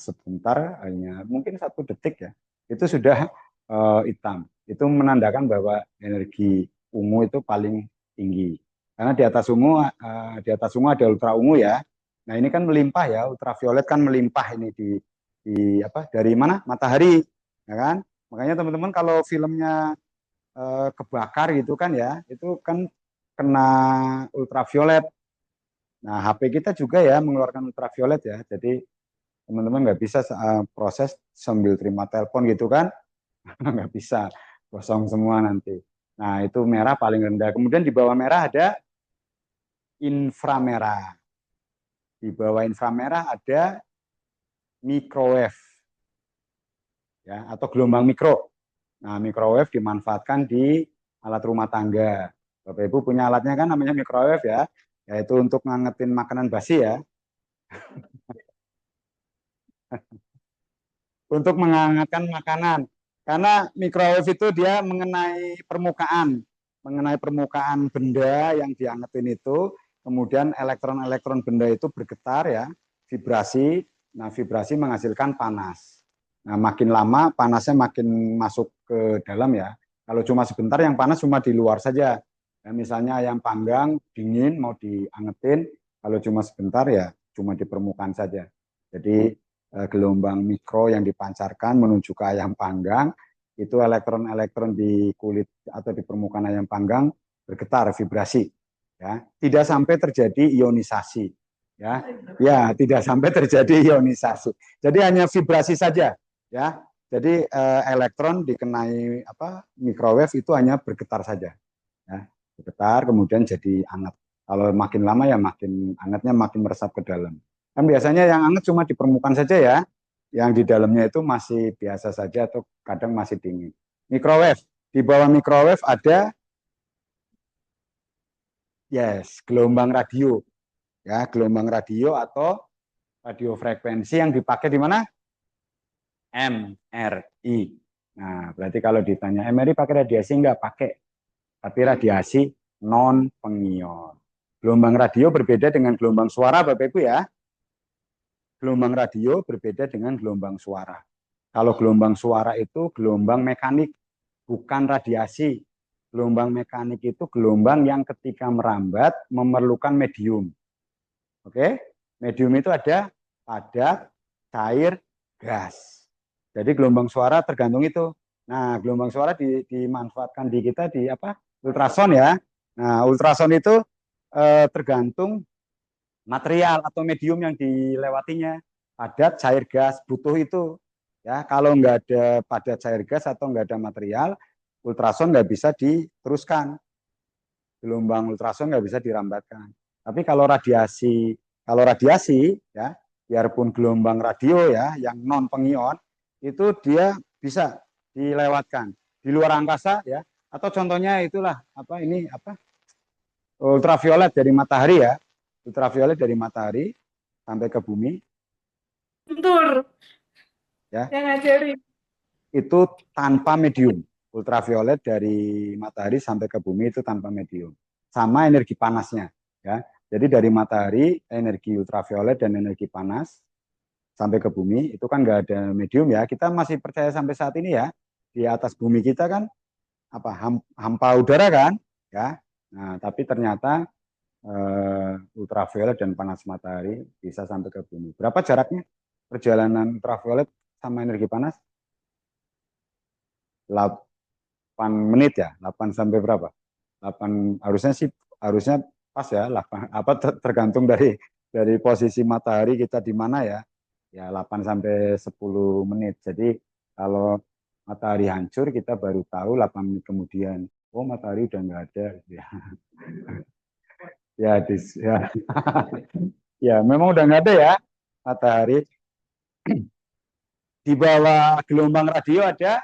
sebentar, hanya mungkin 1 detik ya, itu sudah hitam. Itu menandakan bahwa energi ungu itu paling tinggi. Karena di atas ungu ada ultra ungu ya. Nah ini kan melimpah ya, ultraviolet kan melimpah ini dari mana? Matahari, ya kan? Makanya teman-teman kalau filmnya kebakar gitu kan ya, itu kan kena ultraviolet. Nah, HP kita juga ya mengeluarkan ultraviolet ya. Jadi teman-teman nggak bisa proses sambil terima telepon gitu kan, nggak bisa, kosong semua nanti. Nah, itu merah paling rendah. Kemudian di bawah merah ada inframerah. Di bawah inframerah ada microwave ya, atau gelombang mikro. Nah, microwave dimanfaatkan di alat rumah tangga. Bapak Ibu punya alatnya kan namanya microwave ya, yaitu untuk ngangetin makanan basi ya. Untuk menghangatkan makanan. Karena microwave itu dia mengenai permukaan benda yang diangetin itu, kemudian elektron-elektron benda itu bergetar ya, vibrasi. Nah, vibrasi menghasilkan panas. Nah, makin lama panasnya makin masuk ke dalam ya. Kalau cuma sebentar yang panas cuma di luar saja. Ya, misalnya ayam panggang dingin mau diangetin, kalau cuma sebentar ya cuma di permukaan saja. Jadi gelombang mikro yang dipancarkan menuju ke ayam panggang, itu elektron-elektron di kulit atau di permukaan ayam panggang bergetar, vibrasi. Ya, tidak sampai terjadi ionisasi. Ya, ya tidak sampai terjadi ionisasi. Jadi hanya vibrasi saja. Ya, jadi elektron dikenai microwave itu hanya bergetar saja. Ya, bergetar kemudian jadi hangat. Kalau makin lama ya makin hangatnya makin meresap ke dalam. Kan biasanya yang hangat cuma di permukaan saja ya, yang di dalamnya itu masih biasa saja atau kadang masih dingin. Microwave, di bawah microwave ada gelombang radio, ya gelombang radio atau radio frekuensi yang dipakai di mana? MRI. Nah, berarti kalau ditanya MRI pakai radiasi enggak? Pakai, tapi radiasi non pengion. Gelombang radio berbeda dengan gelombang suara, Bapak Ibu ya. Gelombang radio berbeda dengan gelombang suara. Kalau gelombang suara itu gelombang mekanik, bukan radiasi. Gelombang mekanik itu gelombang yang ketika merambat memerlukan medium. Oke? Medium itu ada padat, cair, gas. Jadi gelombang suara tergantung itu. Nah, gelombang suara dimanfaatkan di kita di ultrason ya. Nah, ultrason itu tergantung material atau medium yang dilewatinya, padat, cair, gas, butuh itu ya. Kalau nggak ada padat, cair, gas atau nggak ada material, ultrason nggak bisa diteruskan, gelombang ultrason nggak bisa dirambatkan. Tapi kalau radiasi ya, biarpun gelombang radio ya yang non pengion itu dia bisa dilewatkan di luar angkasa ya. Atau contohnya itulah ultraviolet dari matahari ya, ultraviolet dari matahari sampai ke bumi Bentur, ya, yang ngajarin. itu tanpa medium. Ultraviolet dari matahari sampai ke bumi itu tanpa medium. Sama energi panasnya ya. Jadi dari matahari energi ultraviolet dan energi panas sampai ke bumi itu kan nggak ada medium ya. Kita masih percaya sampai saat ini ya, di atas bumi kita kan hampa udara kan ya. Nah, tapi ternyata ultraviolet dan panas matahari bisa sampai ke bumi. Berapa jaraknya perjalanan ultraviolet sama energi panas? 8 menit ya, 8 sampai berapa? 8 harusnya pas ya, 8 tergantung dari posisi matahari kita di mana ya. Ya 8 sampai 10 menit. Jadi kalau matahari hancur kita baru tahu 8 menit kemudian, oh matahari udah nggak ada ya. Ya, ya memang udah nggak ada ya matahari. Di bawah gelombang radio ada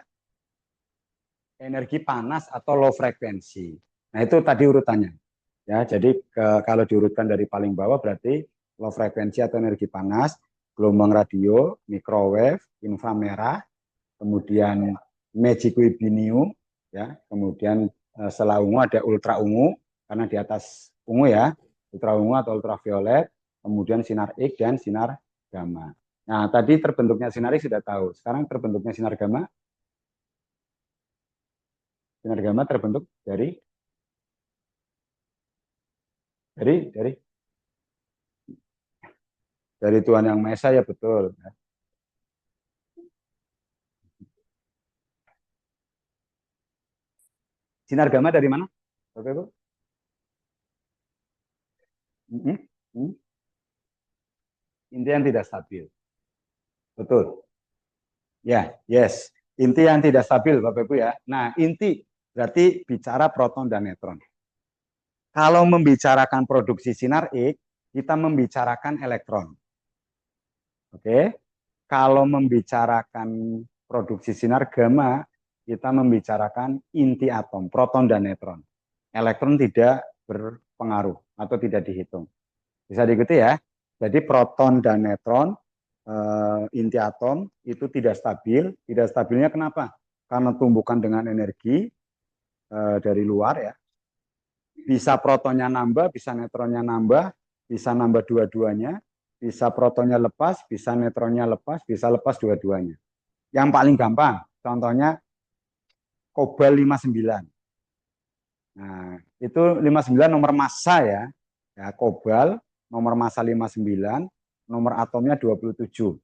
energi panas atau low frekuensi. Nah, itu tadi urutannya. Ya, jadi kalau diurutkan dari paling bawah berarti low frekuensi atau energi panas, gelombang radio, microwave, inframerah, kemudian magic webinium, ya, kemudian setelah ungu ada ultra ungu karena di atas ungu ya, ultra ungu atau ultraviolet, kemudian sinar X dan sinar gamma. Nah, tadi terbentuknya sinar X sudah tahu. Sekarang terbentuknya sinar gamma. Sinar gamma terbentuk dari Tuhan Yang Maha Esa, ya betul. Sinar gamma dari mana? Oke, Bu. Mm-mm. Mm. Inti yang tidak stabil. Betul. Ya, yes. Inti yang tidak stabil, Bapak Ibu ya. Nah, inti berarti bicara proton dan neutron. Kalau membicarakan produksi sinar X, kita membicarakan elektron. Oke. Kalau membicarakan produksi sinar gamma, kita membicarakan inti atom, proton dan neutron. Elektron tidak berpengaruh atau tidak dihitung. Bisa diikuti ya. Jadi proton dan neutron, inti atom itu tidak stabil. Tidak stabilnya kenapa? Karena tumbukan dengan energi dari luar ya. Bisa protonnya nambah, bisa neutronnya nambah, bisa nambah dua-duanya, bisa protonnya lepas, bisa neutronnya lepas, bisa lepas dua-duanya. Yang paling gampang, contohnya kobal 59. Nah, itu 59 nomor massa ya. Ya, kobal nomor massa 59, nomor atomnya 27.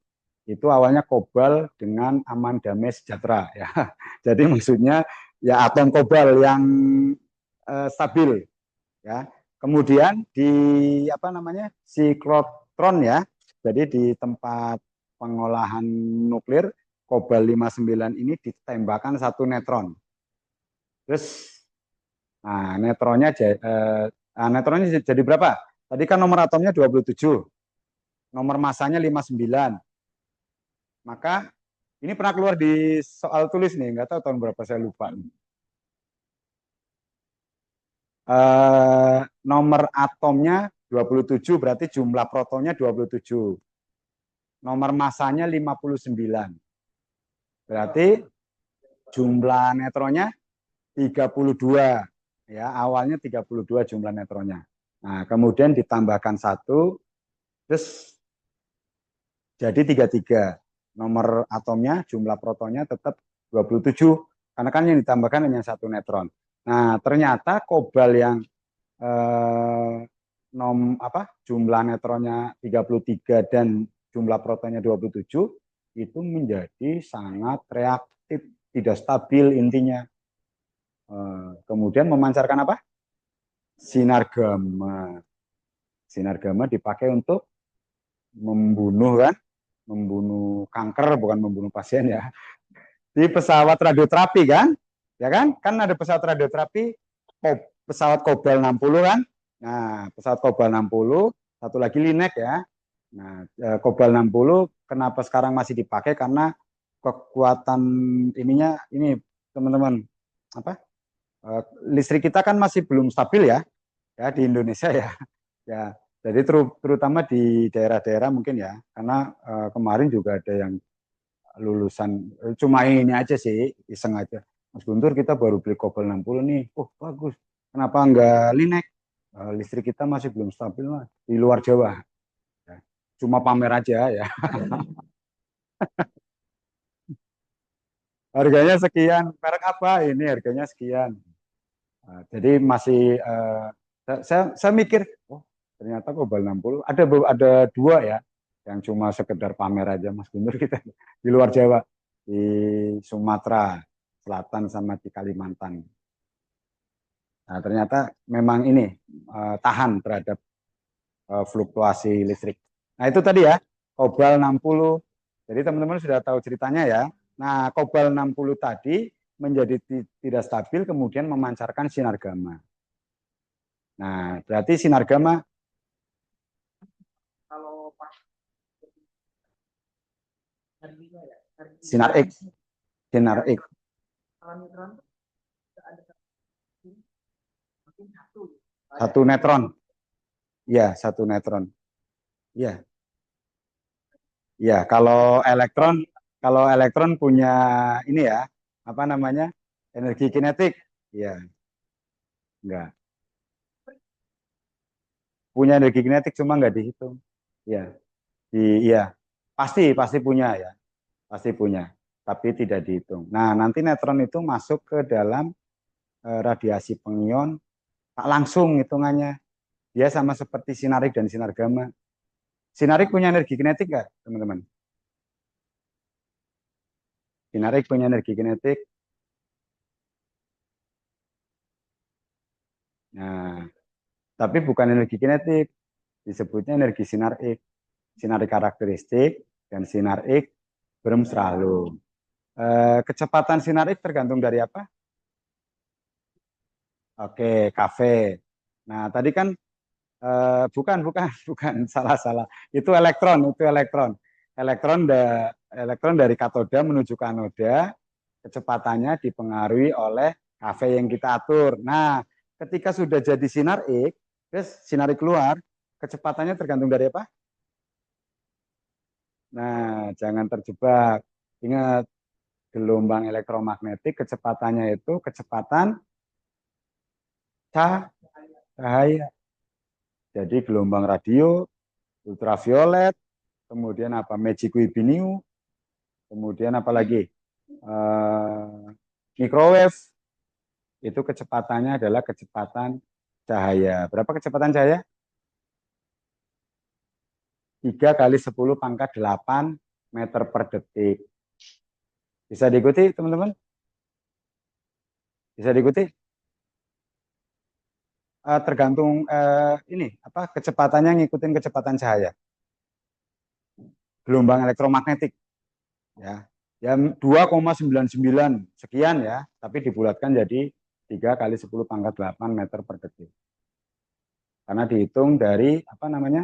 Itu awalnya kobal dengan aman damai sejahtera ya. Jadi maksudnya ya atom kobal yang stabil ya. Kemudian di apa namanya? Siklotron ya. Jadi di tempat pengolahan nuklir kobal 59 ini ditembakkan satu neutron. Terus neutronnya jadi berapa? Tadi kan nomor atomnya 27, nomor masanya 59. Maka ini pernah keluar di soal tulis nih, nggak tahu tahun berapa saya lupa. Nomor atomnya 27 berarti jumlah protonnya 27. Nomor masanya 59. Berarti jumlah neutronnya 32. Ya, awalnya 32 jumlah neutronnya. Nah, kemudian ditambahkan satu, terus jadi 33. Nomor atomnya, jumlah protonnya tetap 27. Karena kan yang ditambahkan hanya satu neutron. Nah, ternyata kobal yang jumlah neutronnya 33 dan jumlah protonnya 27 itu menjadi sangat reaktif, tidak stabil intinya. Kemudian memancarkan apa? Sinar gamma. Sinar gamma dipakai untuk membunuh kan, membunuh kanker, bukan membunuh pasien ya. Di pesawat radioterapi kan, ya kan ada pesawat radioterapi, pesawat Cobalt 60 kan. Nah, pesawat Cobalt 60, satu lagi Linek ya. Nah, Cobalt 60 kenapa sekarang masih dipakai? Karena kekuatan ininya ini teman-teman apa? Listrik kita kan masih belum stabil ya di Indonesia ya. Ya, jadi terutama di daerah-daerah mungkin ya, karena kemarin juga ada yang lulusan cuma ini aja sih, iseng aja. Mas Guntur, kita baru beli Cobalt 60 nih. Oh, bagus. Kenapa enggak Linek? Listrik kita masih belum stabil, Mas. Di luar Jawa. Ya, cuma pamer aja ya. Harganya sekian. Merek apa? Ini harganya sekian. Jadi masih saya mikir, oh ternyata Cobalt 60 ada dua ya yang cuma sekedar pamer aja Mas Guntur kita di luar Jawa, di Sumatera Selatan sama di Kalimantan. Nah, ternyata memang ini tahan terhadap fluktuasi listrik. Nah, itu tadi ya, Cobalt 60. Jadi teman-teman sudah tahu ceritanya ya. Nah, Cobalt 60 tadi menjadi tidak stabil kemudian memancarkan sinar gamma. Nah, berarti sinar gamma Kalau pas sinar X, sinar X, mikron ada mungkin satu. satu neutron. Ya, satu neutron. Ya, ya. Kalau elektron punya ini ya, apa namanya, energi kinetik. Ya, enggak. Punya energi kinetik cuma nggak dihitung. Ya, Iya, pasti punya ya, pasti punya, tapi tidak dihitung. Nah, nanti neutron itu masuk ke dalam radiasi pengion tak langsung hitungannya. Dia sama seperti sinarik dan sinar gamma. Sinarik punya energi kinetik nggak, teman-teman? Sinarik punya energi kinetik. Nah, tapi bukan energi kinetik, disebutnya energi sinar X. Sinarik karakteristik dan sinar X Bremsstrahlung. Kecepatan sinar X tergantung dari apa? Oke, KV. Nah, tadi kan bukan, salah. Itu elektron. Elektron dari katoda menuju ke anoda, kecepatannya dipengaruhi oleh KV yang kita atur. Nah, ketika sudah jadi sinar X, terus sinar X keluar, kecepatannya tergantung dari apa? Nah, jangan terjebak. Ingat, gelombang elektromagnetik kecepatannya itu kecepatan cahaya. Jadi gelombang radio, ultraviolet, kemudian apa? Magic Webinium, kemudian apa lagi? Microwave, itu kecepatannya adalah kecepatan cahaya. Berapa kecepatan cahaya? 3 × 10⁸ meter per detik. Bisa diikuti, teman-teman? Bisa diikuti? Tergantung ini apa kecepatannya ngikutin kecepatan cahaya. Gelombang elektromagnetik ya. Ya 2,99 sekian ya, tapi dibulatkan jadi 3 × 10⁸ meter per detik. Karena dihitung dari apa namanya?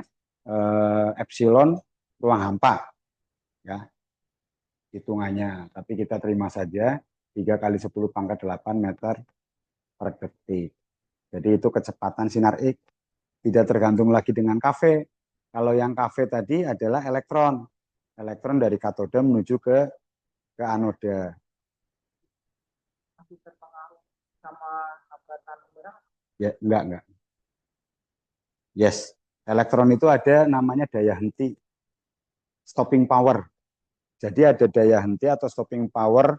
Epsilon ruang hampa ya hitungannya, tapi kita terima saja 3 × 10⁸ meter per detik. Jadi itu kecepatan sinar X, tidak tergantung lagi dengan KV. Kalau yang KV tadi adalah elektron. Elektron dari katoda menuju ke anoda. Masih terpengaruh sama hambatan udara. Ya, enggak. Yes. Elektron itu ada namanya daya henti, stopping power. Jadi ada daya henti atau stopping power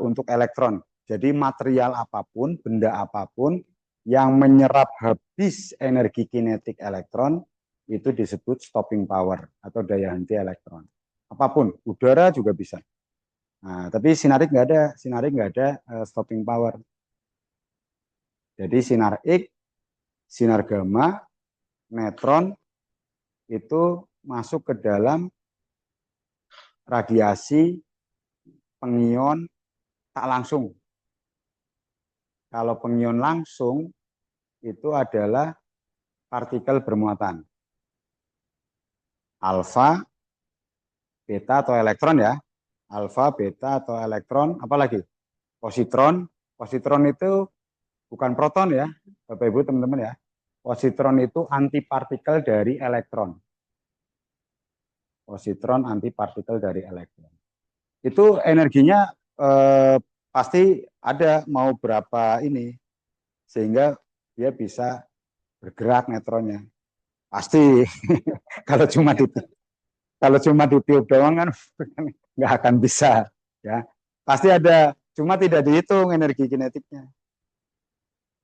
untuk elektron. Jadi material apapun, benda apapun yang menyerap habis energi kinetik elektron itu disebut stopping power atau daya henti elektron. Apapun, udara juga bisa. Nah, tapi sinarik nggak ada stopping power. Jadi sinar X, sinar gamma, neutron itu masuk ke dalam radiasi pengion tak langsung. Kalau pengion langsung itu adalah partikel bermuatan. Alfa, beta atau elektron ya. Alfa, beta atau elektron, apalagi? Positron. Positron itu bukan proton ya, Bapak Ibu teman-teman ya. Positron itu antipartikel dari elektron. Positron antipartikel dari elektron. Itu energinya pasti ada mau berapa ini sehingga dia bisa bergerak neutronnya. Pasti kalau cuma ditiup doang kan nggak akan bisa ya. Pasti ada, cuma tidak dihitung energi kinetiknya.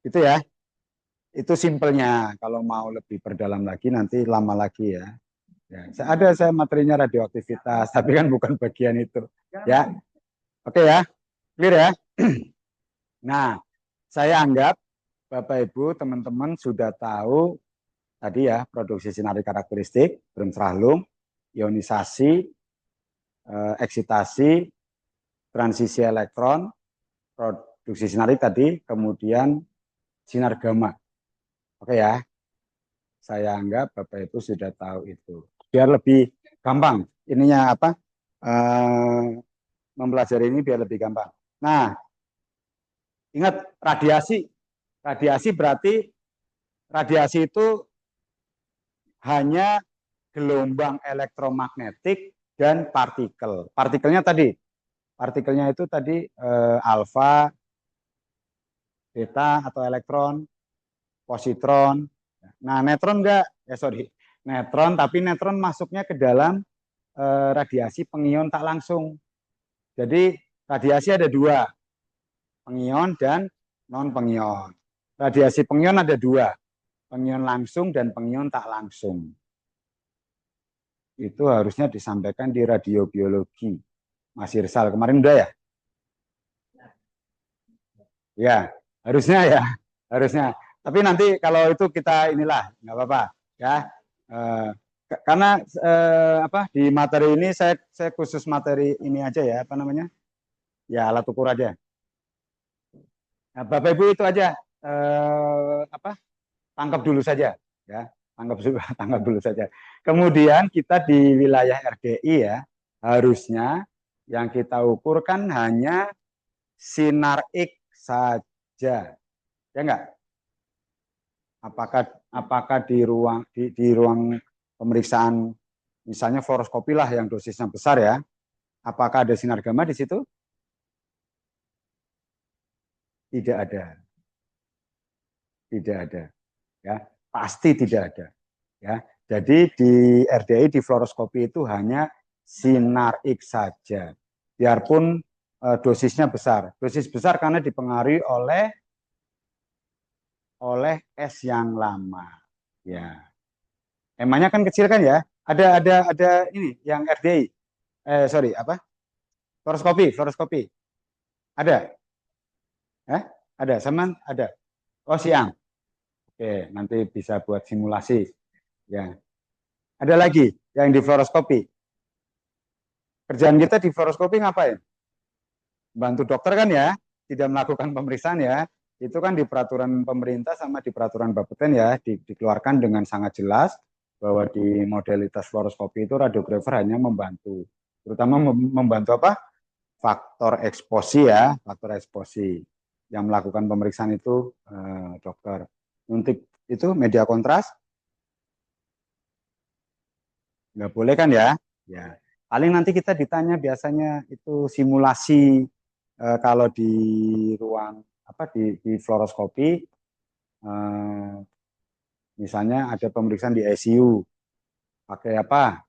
Itu ya. Itu simpelnya. Kalau mau lebih berdalam lagi nanti lama lagi ya. Ya, ada saya materinya radioaktivitas, tapi kan bukan bagian itu. Ya, oke ya, clear ya. Nah, saya anggap Bapak Ibu teman-teman sudah tahu tadi ya produksi sinarik karakteristik, Bremsstrahlung, ionisasi, eksitasi, transisi elektron, produksi sinarik tadi, kemudian sinar gamma. Oke ya, saya anggap Bapak Ibu sudah tahu itu. Biar lebih gampang, ininya apa? Mempelajari ini biar lebih gampang. Nah, ingat radiasi. Radiasi berarti radiasi itu hanya gelombang elektromagnetik dan partikel. Partikelnya itu tadi alfa, beta atau elektron, positron. Nah, neutron enggak? Sorry. netron, tapi netron masuknya ke dalam radiasi pengion tak langsung. Jadi radiasi ada dua, pengion dan non pengion. Radiasi pengion ada dua, pengion langsung dan pengion tak langsung. Itu harusnya disampaikan di radiobiologi. Mas Irsal kemarin udah ya? Ya, harusnya ya, harusnya. Tapi nanti kalau itu kita inilah, nggak apa-apa ya. Eh, karena apa di materi ini saya khusus materi ini aja ya, apa namanya? Ya alat ukur aja. Nah, Bapak Ibu itu aja apa? Tangkap dulu saja ya, tangkap tangkap dulu saja. Kemudian kita di wilayah RDI ya, harusnya yang kita ukur kan hanya sinar X saja. Ya enggak? Apakah di ruang pemeriksaan misalnya fluoroskopi lah yang dosisnya besar ya, apakah ada sinar gamma di situ? Tidak ada. Tidak ada. Ya, pasti tidak ada. Ya. Jadi di RDI di fluoroskopi itu hanya sinar X saja. Biarpun dosisnya besar. Dosis besar karena dipengaruhi oleh es yang lama. Ya. Emangnya kan kecil kan ya? Ada ini yang RDI. Sorry, apa? Fluoroskopi. Ada? Ada, sama ada. Oh, siang. Oke, nanti bisa buat simulasi. Ya. Ada lagi yang di fluoroskopi. Kerjaan kita di fluoroskopi ngapain? Bantu dokter kan ya, tidak melakukan pemeriksaan ya. Itu kan di peraturan pemerintah sama di peraturan Bapeten ya, dikeluarkan dengan sangat jelas bahwa di modalitas fluoroskopi itu radiografer hanya membantu. Terutama membantu apa? Faktor eksposi ya, faktor eksposi. Yang melakukan pemeriksaan itu dokter. Untuk itu media kontras nggak boleh kan ya? Ya. Paling nanti kita ditanya biasanya itu simulasi kalau di ruang apa di fluoroskopi misalnya ada pemeriksaan di ICU pakai apa?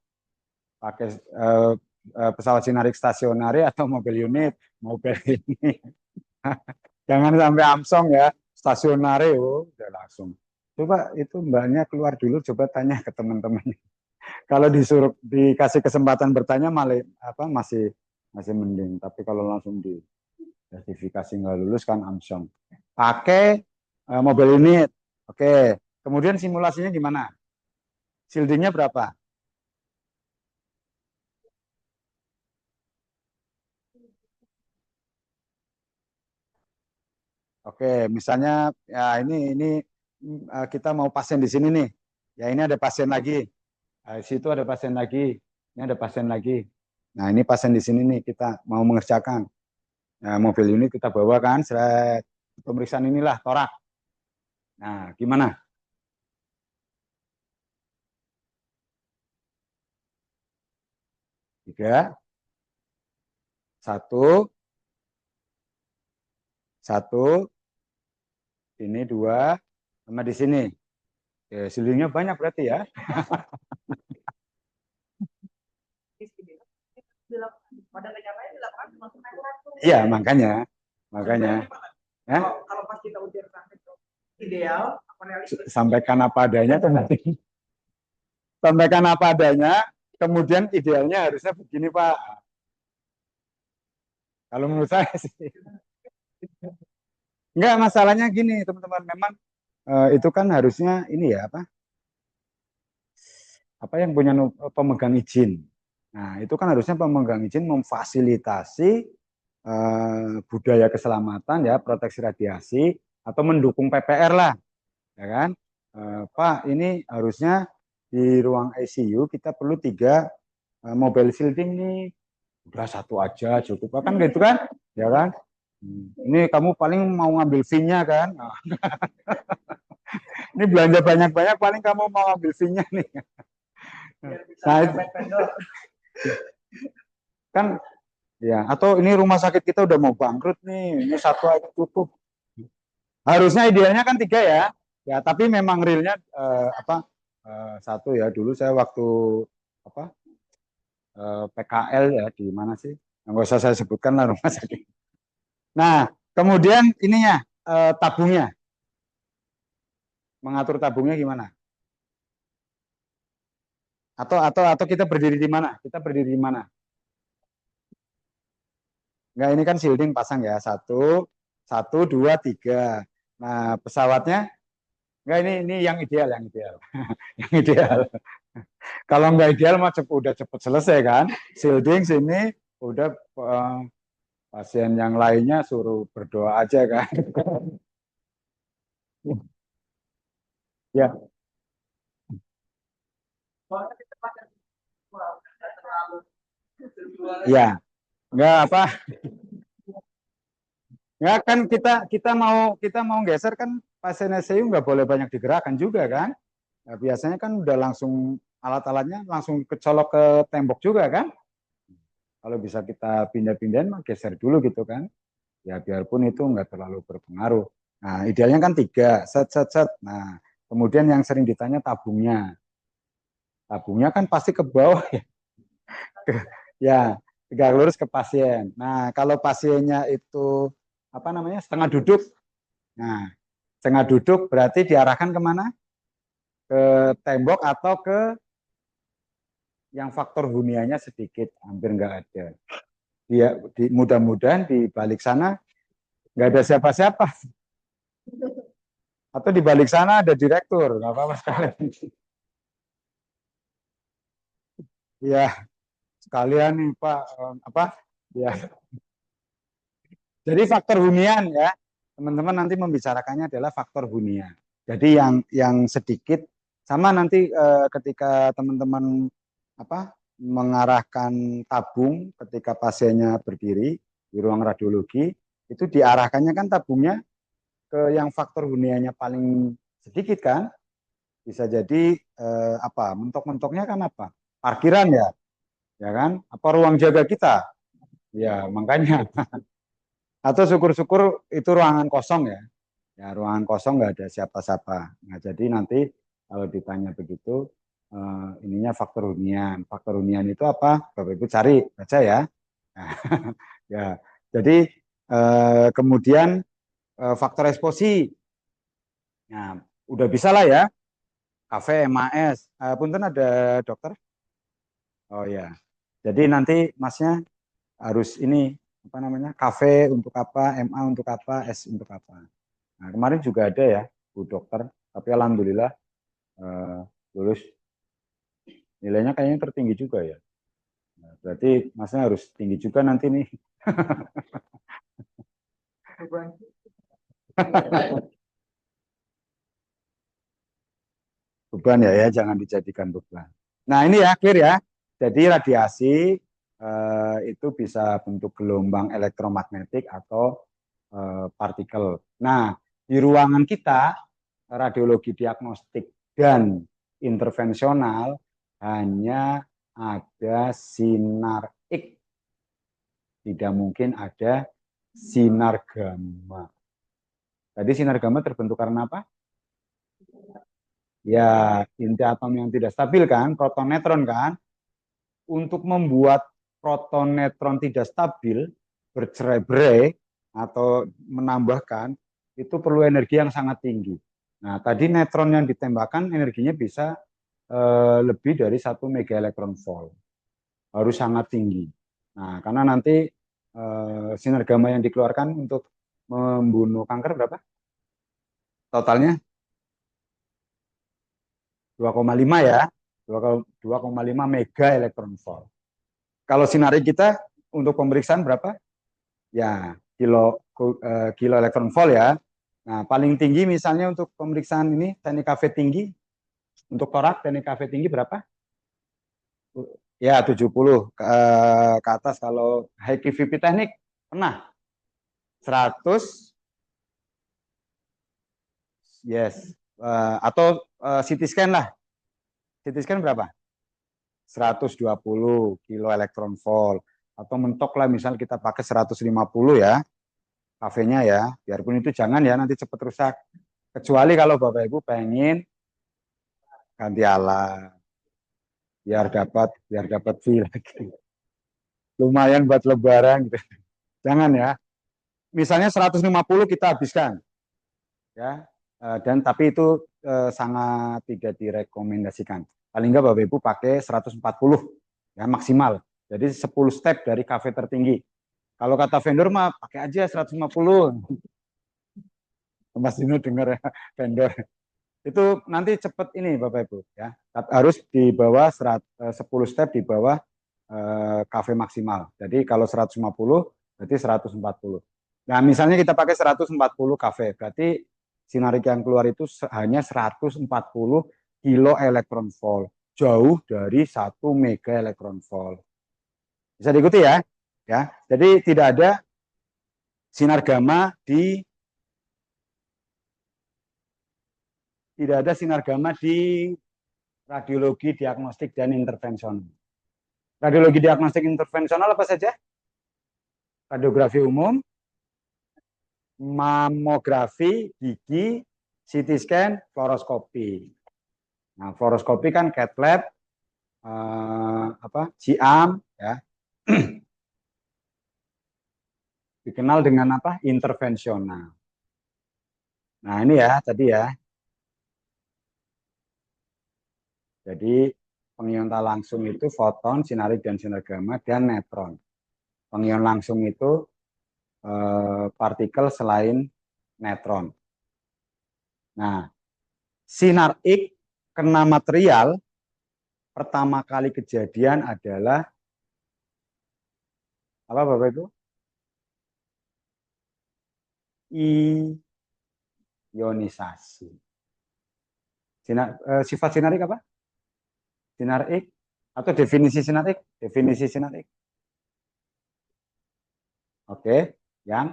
Pakai pesawat sinarik stasionari atau mobil unit, mobil ini. Jangan sampai Amsong ya, stasionari udah langsung. Coba itu mbaknya keluar dulu, coba tanya ke teman-teman. Kalau disuruh dikasih kesempatan bertanya malah apa masih mending. Tapi kalau langsung di sertifikasi nggak lulus kan Amsong. Pakai mobil unit, oke. Kemudian simulasinya gimana? Shieldingnya berapa? Oke, misalnya ya ini kita mau pasien di sini nih. Ya ini ada pasien lagi. Di situ ada pasien lagi. Ini ada pasien lagi. Nah ini pasien di sini nih kita mau mengerjakan. Nah, mobil unit kita bawa kan, pemeriksaan inilah torak. Nah gimana? Tiga, satu, satu, ini dua, sama di sini. Shieldingnya banyak berarti ya. Iya, makanya. Kalau pas kita ujian praktek ideal, apa realistis? Sampaikan apa adanya tuh nanti. Sampaikan apa adanya, kemudian idealnya harusnya begini Pak. Kalau menurut saya sih. Enggak, masalahnya gini teman-teman, memang itu kan harusnya ini ya apa yang punya pemegang izin. Nah, itu kan harusnya pemegang izin memfasilitasi budaya keselamatan ya, proteksi radiasi atau mendukung PPR lah, ya kan? Pak, ini harusnya di ruang ICU kita perlu 3 mobile shielding nih, udah 1 aja cukup kan gitu kan, ya kan? Ini kamu paling mau ngambil fee-nya kan? Nah, ini belanja banyak-banyak paling kamu mau ngambil fee-nya nih. Nah, kan ya, atau ini rumah sakit kita udah mau bangkrut nih, ini 1 aja cukup. Harusnya idealnya kan 3 ya. Ya, tapi memang realnya satu ya, dulu saya waktu apa PKL ya di mana sih? Nggak usah saya sebutkan lah rumah sakit. Nah, kemudian ininya tabungnya, mengatur tabungnya gimana? Atau kita berdiri di mana? Kita berdiri di mana? Enggak, ini kan shielding pasang ya. Satu, satu, dua, tiga. Nah, pesawatnya enggak, ini yang ideal, yang ideal. Yang ideal. Kalau enggak ideal mah udah cepet selesai kan. Shielding sini udah pasien yang lainnya suruh berdoa aja kan. Ya, Soalnya di tempat yang nggak terlalu ya. Enggak apa. Ya kan kita mau geser kan pasien ICU nggak boleh banyak digerakkan juga kan. Nah, biasanya kan udah langsung alat-alatnya langsung kecolok ke tembok juga kan. Kalau bisa kita pindah-pindahin mah geser dulu gitu kan. Ya biarpun itu nggak terlalu berpengaruh. Nah idealnya kan tiga, set set set. Nah kemudian yang sering ditanya tabungnya. Tabungnya kan pasti ke bawah ya. Ya tegak lurus ke pasien. Nah kalau pasiennya itu apa namanya setengah duduk. Nah setengah duduk berarti diarahkan kemana? Ke tembok atau ke yang faktor hunianya sedikit, hampir nggak ada. Dia mudah-mudahan di balik sana nggak ada siapa-siapa. Atau di balik sana ada direktur, nggak apa-apa sekalian. Ya, sekalian nih Pak, apa? Ya. Jadi faktor hunian ya, teman-teman nanti membicarakannya adalah faktor hunian. Jadi yang sedikit sama nanti ketika teman-teman apa mengarahkan tabung ketika pasiennya berdiri di ruang radiologi itu diarahkannya kan tabungnya ke yang faktor hunianya paling sedikit kan bisa jadi apa mentok-mentoknya kan apa parkiran ya kan apa ruang jaga kita ya makanya atau syukur-syukur itu ruangan kosong ya ruangan kosong nggak ada siapa-siapa nah jadi nanti kalau ditanya begitu ininya faktor hunian itu apa Bapak Ibu cari baca ya nah, ya jadi kemudian faktor eksposi nah udah bisa lah ya KV MAS punten ada dokter oh ya jadi nanti masnya harus ini apa namanya KV untuk apa MA untuk apa S untuk apa nah kemarin juga ada ya Bu Dokter tapi alhamdulillah eh, lulus nilainya kayaknya tertinggi juga ya nah, berarti masnya harus tinggi juga nanti nih beban. beban ya jangan dijadikan beban nah ini ya clear ya jadi radiasi itu bisa bentuk gelombang elektromagnetik atau partikel nah di ruangan kita radiologi diagnostik dan intervensional hanya ada sinar X, tidak mungkin ada sinar gamma. Tadi sinar gamma terbentuk karena apa? Ya, inti atom yang tidak stabil kan, proton neutron kan. Untuk membuat proton neutron tidak stabil, bercerai-berai atau menambahkan, itu perlu energi yang sangat tinggi. Nah, tadi neutron yang ditembakkan energinya bisa lebih dari 1 megaelektron volt. Harus sangat tinggi. Nah, karena nanti sinar gamma yang dikeluarkan untuk membunuh kanker berapa? Totalnya 2,5 ya. 2,5 mega elektron volt. Kalau sinar kita untuk pemeriksaan berapa? Ya, kilo elektron volt ya. Nah, paling tinggi misalnya untuk pemeriksaan ini teknik KV tinggi untuk torak teknik KV tinggi berapa? Ya, 70 ke atas kalau high QVP teknik pernah 100 yes atau CT scan lah. CT scan berapa? 120 kilo elektron volt atau mentok lah misal kita pakai 150 ya KV-nya ya. Biarpun itu jangan ya nanti cepat rusak. Kecuali kalau Bapak Ibu pengen ganti alat biar dapat fee lagi. Lumayan buat lebaran gitu. Jangan ya. Misalnya 150 kita habiskan ya. Dan tapi itu sangat tidak direkomendasikan. Paling enggak Bapak Ibu pakai 140 ya maksimal. Jadi 10 step dari kafe tertinggi. Kalau kata vendor mah pakai aja 150. Mas Dino dengar ya vendor. Itu nanti cepet ini Bapak Ibu ya. Harus di bawah 10 step di bawah kafe maksimal. Jadi kalau 150 berarti 140. Nah, misalnya kita pakai 140 kafe, berarti sinarik yang keluar itu hanya 140 kilo elektron volt. Jauh dari 1 mega elektron volt. Bisa diikuti ya? Ya. Jadi tidak ada sinar gamma di radiologi diagnostik dan intervensional. Radiologi diagnostik intervensional apa saja? Radiografi umum, mamografi, gigi, CT scan, fluoroskopi. Nah, fluoroskopi kan cat lab, GIAM, ya. Dikenal dengan apa? Intervensional. Nah, ini ya tadi ya. Jadi pengion tak langsung itu foton, sinarik dan sinar gamma dan netron. Pengion langsung itu partikel selain netron. Nah, sinar X kena material pertama kali kejadian adalah apa Bapak Ibu? Ionisasi. Sifat sinarik apa? Sinar X atau definisi sinar X? Definisi sinar X. Oke, yang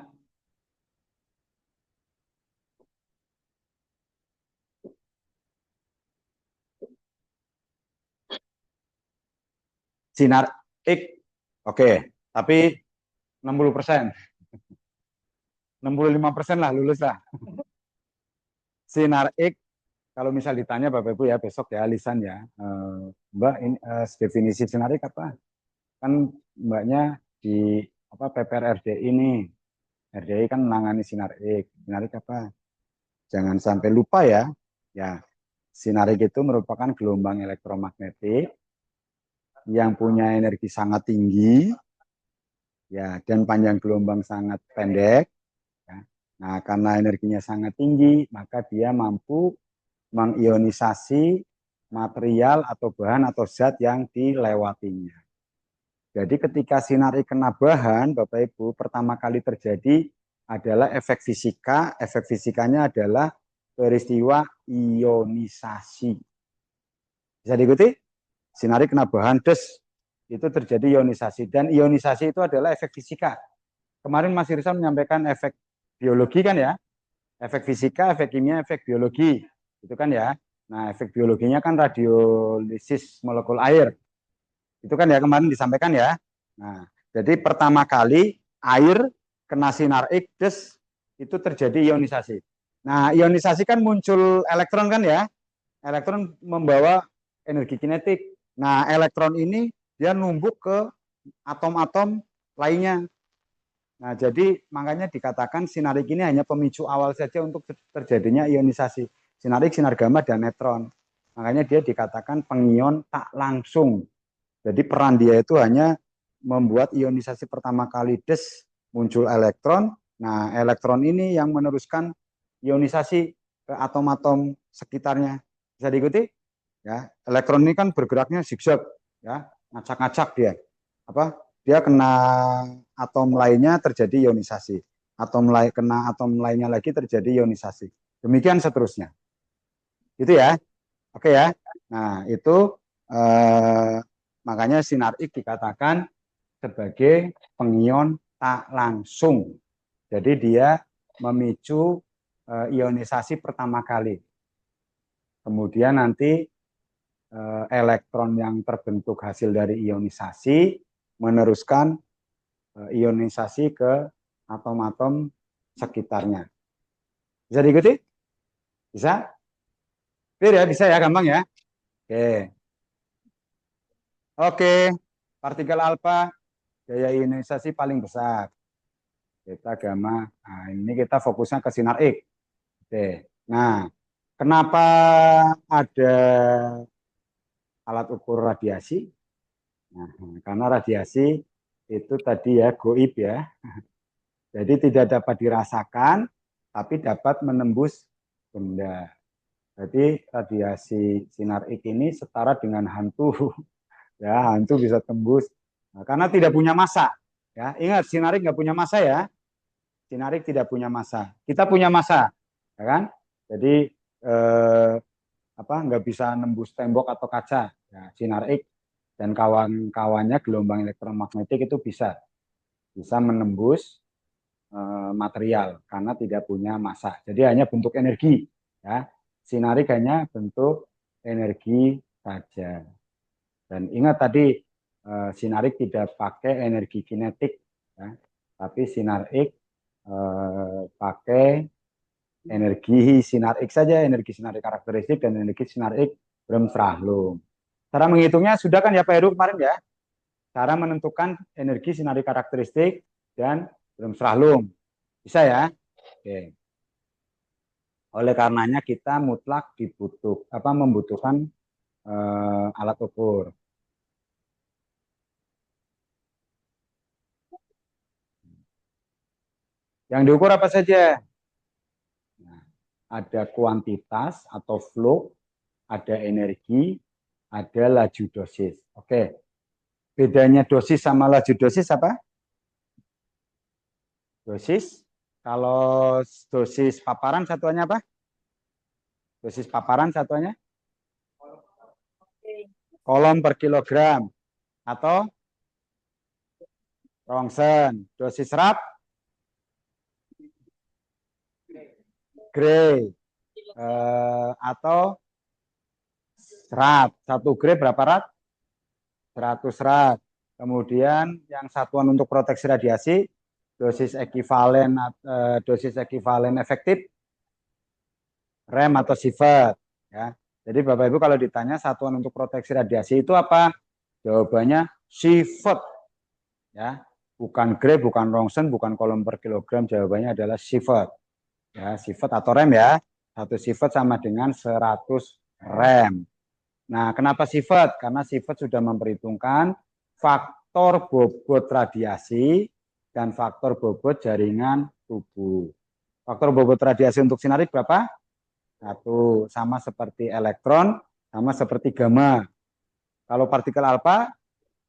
sinar X. Oke, tapi 60%. 65% lah lulus lah. Sinar X, kalau misal ditanya Bapak Ibu ya besok ya lisan ya, Mbak ini definisi sinar X apa? Kan Mbaknya di apa PPR RDI ini, RDI kan menangani sinar X. Sinar X apa? Jangan sampai lupa ya. Ya, sinar X itu merupakan gelombang elektromagnetik yang punya energi sangat tinggi, ya, dan panjang gelombang sangat pendek. Ya. Nah, karena energinya sangat tinggi, maka dia mampu mengionisasi material atau bahan atau zat yang dilewatinya. Jadi ketika sinar kena bahan, Bapak Ibu, pertama kali terjadi adalah efek fisika. Efek fisikanya adalah peristiwa ionisasi. Bisa diikuti? Sinar kena bahan, des, itu terjadi ionisasi. Dan ionisasi itu adalah efek fisika. Kemarin Mas Irsal menyampaikan efek biologi kan ya? Efek fisika, efek kimia, efek biologi. Itu kan ya. Nah, efek biologinya kan radiolisis molekul air. Itu kan ya kemarin disampaikan ya. Nah, jadi pertama kali air kena sinar X itu terjadi ionisasi. Nah, ionisasi kan muncul elektron kan ya. Elektron membawa energi kinetik. Nah, elektron ini dia numpuk ke atom-atom lainnya. Nah, jadi makanya dikatakan sinarik ini hanya pemicu awal saja untuk terjadinya ionisasi. Sinarik, sinar gamma, dan netron. Makanya dia dikatakan pengion tak langsung. Jadi peran dia itu hanya membuat ionisasi pertama kali muncul elektron. Nah, elektron ini yang meneruskan ionisasi ke atom-atom sekitarnya. Bisa diikuti? Ya, elektron ini kan bergeraknya zigzag, ya, ngacak-ngacak dia. Apa? Dia kena atom lainnya terjadi ionisasi. Kena atom lainnya lagi terjadi ionisasi. Demikian seterusnya. Gitu ya. Oke ya. Nah, itu makanya sinar X dikatakan sebagai pengion tak langsung. Jadi dia memicu ionisasi pertama kali. Kemudian nanti elektron yang terbentuk hasil dari ionisasi meneruskan ionisasi ke atom-atom sekitarnya. Bisa diikuti? Bisa? Clear ya, bisa ya, gampang ya. Oke. Oke. Partikel alfa daya ionisasi paling besar. Beta, gamma. Nah, ini kita fokusnya ke sinar X. Oke. Nah, kenapa ada alat ukur radiasi? Nah, karena radiasi itu tadi ya goib ya. Jadi tidak dapat dirasakan, tapi dapat menembus benda. Jadi radiasi sinar X ini setara dengan hantu. Ya, hantu bisa tembus. Nah, karena tidak punya massa. Ya, ingat sinar X nggak punya massa ya. Sinar X tidak punya massa. Kita punya massa, ya kan? Jadi nggak bisa nembus tembok atau kaca. Ya, sinar X dan kawan-kawannya gelombang elektromagnetik itu bisa menembus material karena tidak punya massa. Jadi hanya bentuk energi. Ya, sinar X hanya bentuk energi saja. Dan ingat tadi sinar X tidak pakai energi kinetik, ya, tapi sinar X pakai energi sinar X saja, energi sinar X karakteristik dan energi sinar X Bremsstrahlung. Cara menghitungnya sudah kan ya Pak Heru kemarin ya. Cara menentukan energi sinar X karakteristik dan Bremsstrahlung. Bisa ya? Oke. Oleh karenanya kita mutlak membutuhkan alat ukur. Yang diukur apa saja? Nah, ada kuantitas atau flow, ada energi, ada laju dosis. Oke, bedanya dosis sama laju dosis apa? Dosis, kalau dosis paparan satuannya apa? Dosis paparan satuannya? Kolom per kilogram atau rongsen. Dosis serat? Gray. Atau serat. 1 gray berapa rat? 100 rat. Kemudian yang satuan untuk proteksi radiasi, dosis ekivalen efektif, rem atau sievert. Ya. Jadi Bapak Ibu kalau ditanya satuan untuk proteksi radiasi itu apa? Jawabannya sievert. Ya. Bukan gray, bukan rongsen, bukan kolom per kilogram. Jawabannya adalah sievert. Ya, sievert atau rem ya. 1 sievert sama dengan 100 rem. Nah, kenapa sievert? Karena sievert sudah memperhitungkan faktor bobot radiasi dan faktor bobot jaringan tubuh. Faktor bobot radiasi untuk sinar X berapa? 1, sama seperti elektron, sama seperti gamma. Kalau partikel alfa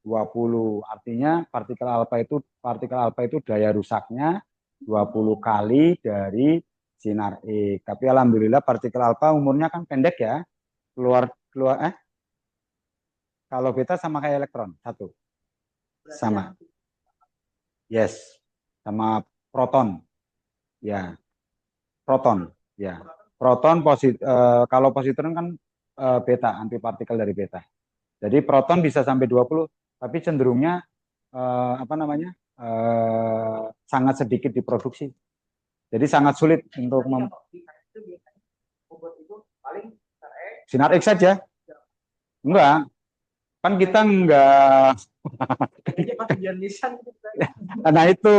20. Artinya partikel alfa itu daya rusaknya 20 kali dari sinar X. Tapi alhamdulillah partikel alfa umurnya kan pendek ya. Keluar keluar kalau beta sama kayak elektron, 1. Sama. Yes. Sama proton. Ya, proton. Ya. Proton kalau positron kan beta, antipartikel dari beta. Jadi proton bisa sampai 20, tapi cenderungnya sangat sedikit diproduksi. Jadi sangat sulit untuk sinar X saja. Enggak, kan kita enggak. Nah itu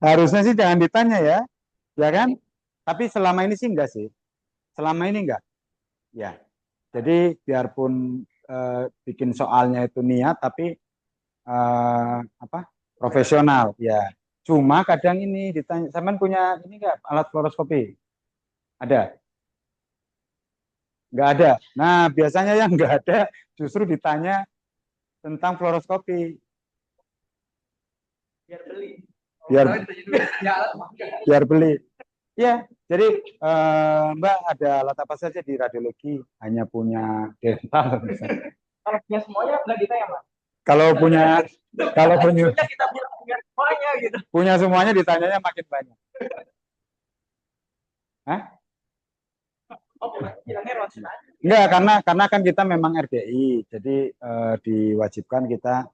harusnya sih jangan ditanya ya kan? Tapi selama ini sih enggak sih. Selama ini enggak. Ya. Jadi biarpun bikin soalnya itu niat, tapi profesional ya. Cuma kadang ini ditanya, sampean punya ini enggak alat fluoroskopi? Ada? Enggak ada. Nah, biasanya yang enggak ada justru ditanya tentang fluoroskopi. Biar beli. Biar biar beli. Ya, jadi Mbak ada alat apa saja di radiologi? Hanya punya dental misalnya. Kalau punya semuanya nggak ditanya Pak. Kalau punya Kita bilang punya semuanya gitu. Punya semuanya ditanyanya makin banyak. Hah? Oh, bilangnya ronsen aja. Enggak, karena kan kita memang RDI, jadi diwajibkan kita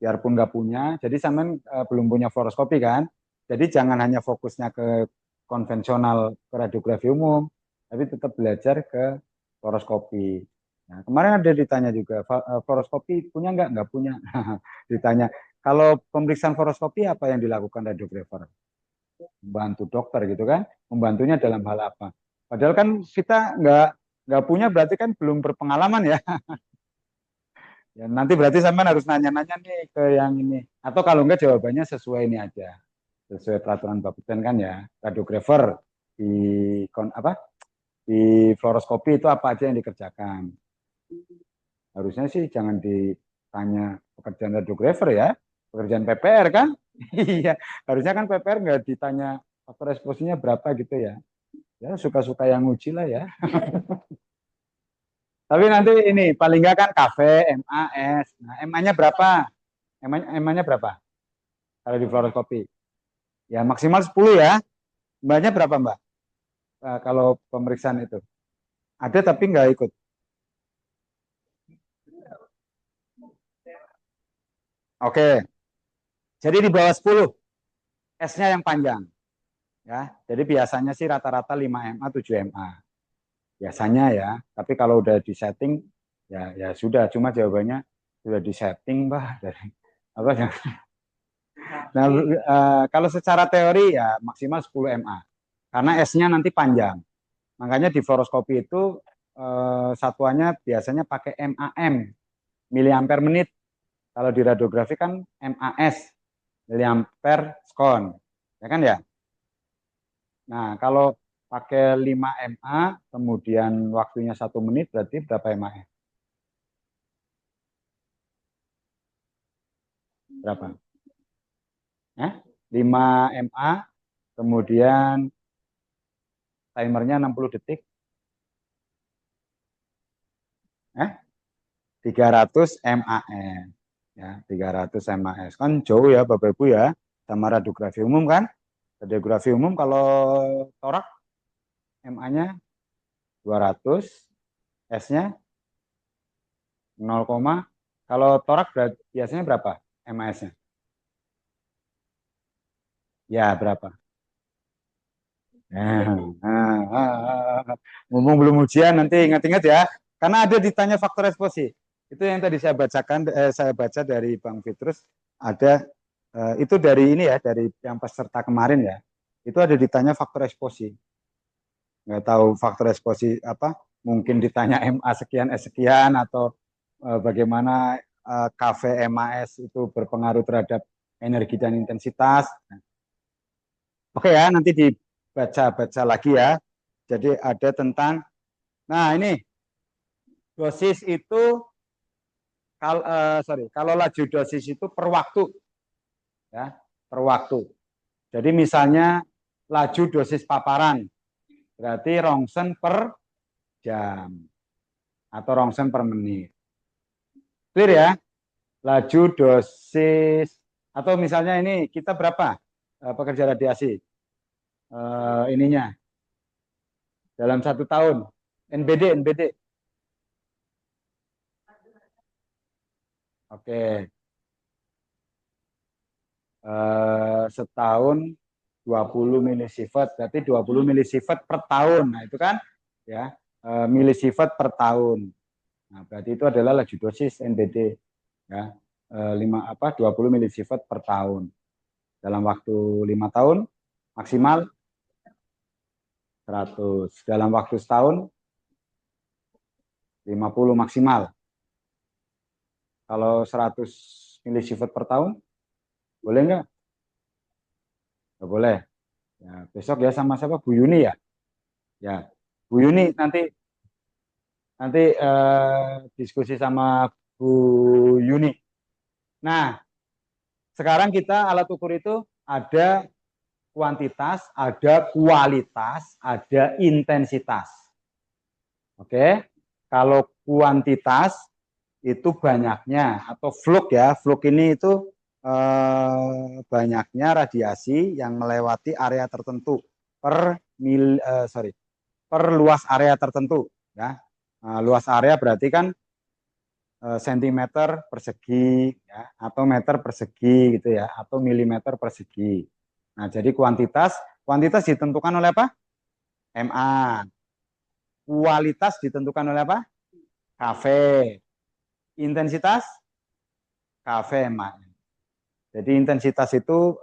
biarpun nggak punya, jadi sampean belum punya fluoroskopi kan, jadi jangan hanya fokusnya ke konvensional ke radiografi umum, tapi tetap belajar ke fluoroskopi. Nah, kemarin ada ditanya juga, fluoroskopi punya nggak? Nggak punya. Ditanya, kalau pemeriksaan fluoroskopi apa yang dilakukan radiografer? Membantu dokter gitu kan? Membantunya dalam hal apa? Padahal kan kita nggak punya, berarti kan belum berpengalaman ya. Ya nanti berarti sampean harus nanya-nanya nih ke yang ini. Atau kalau enggak jawabannya sesuai ini aja, sesuai peraturan Bapeten kan ya. Radiografer di apa? Di fluoroskopi itu apa aja yang dikerjakan? Harusnya sih jangan ditanya pekerjaan radiografer ya, pekerjaan PPR kan? Iya, harusnya kan PPR nggak ditanya faktor eksposinya berapa gitu ya. Ya suka-suka yang uji lah ya. Tapi nanti ini paling nggak kan kafe, MAS. Nah, MA-nya berapa? MA-nya berapa? Kalau di fluoroskopi. Ya maksimal 10 ya. Mbaknya berapa Mbak? Kalau pemeriksaan itu. Ada tapi nggak ikut. Oke. Jadi di bawah 10. S-nya yang panjang. Ya. Jadi biasanya sih rata-rata 5 MA, 7 MA. Biasanya ya. Tapi kalau udah di setting, ya sudah. Cuma jawabannya sudah di setting, Mbak. Dari, apa ya? Nah, kalau secara teori ya maksimal 10 MA. Karena S-nya nanti panjang. Makanya di fluoroskopi itu satuannya biasanya pakai MAM, miliampere menit. Kalau di radiografi kan MAS, miliampere sekon. Ya kan ya? Nah, kalau pakai 5 MA, kemudian waktunya 1 menit, berarti berapa MA? Berapa? 5 MA, kemudian timernya 60 detik. 300 MAS. Ya, 300 MAS. Kan jauh ya Bapak Ibu ya, sama radiografi umum kan? Radiografi umum kalau torak MA-nya 200, S-nya 0, kalau torak biasanya berapa MAS-nya? Ya, berapa? Nah, ngomong belum ujian nanti ingat-ingat ya. Karena ada ditanya faktor eksposi. Itu yang tadi saya bacakan, saya baca dari Bang Fitrus, ada itu dari ini ya, dari yang peserta kemarin ya. Itu ada ditanya faktor eksposi. Nggak tahu faktor eksposi apa, mungkin ditanya MA sekian S sekian atau bagaimana KVMAS itu berpengaruh terhadap energi dan intensitas. Oke ya, nanti dibaca-baca lagi ya. Jadi ada tentang, nah ini dosis itu, kalau laju dosis itu per waktu, ya, per waktu. Jadi misalnya laju dosis paparan, berarti rongsen per jam atau rongsen per menit. Clear ya? Laju dosis, atau misalnya ini kita berapa pekerja radiasi ininya dalam 1 tahun, NBD. Oke, setahun 20 milisievert, berarti 20 milisievert per tahun. Nah, itu kan ya, milisievert per tahun. Nah, berarti itu adalah laju dosis NBD ya. 20 milisievert per tahun. Dalam waktu 5 tahun maksimal 100. Dalam waktu setahun 50 maksimal. Kalau 100 milisievert per tahun boleh nggak? Nggak boleh. Ya, besok ya sama siapa? Bu Yuni ya. Ya, Bu Yuni nanti nanti diskusi sama Bu Yuni. Nah, sekarang kita alat ukur itu ada kuantitas, ada kualitas, ada intensitas. Oke, kalau kuantitas itu banyaknya atau fluk ya, fluk ini itu banyaknya radiasi yang melewati area tertentu per luas area tertentu ya. Luas area berarti kan sentimeter persegi ya, atau meter persegi gitu ya, atau milimeter persegi. Nah, jadi kuantitas ditentukan oleh apa? MA. Kualitas ditentukan oleh apa? Kv. Intensitas Kv mak. Jadi intensitas itu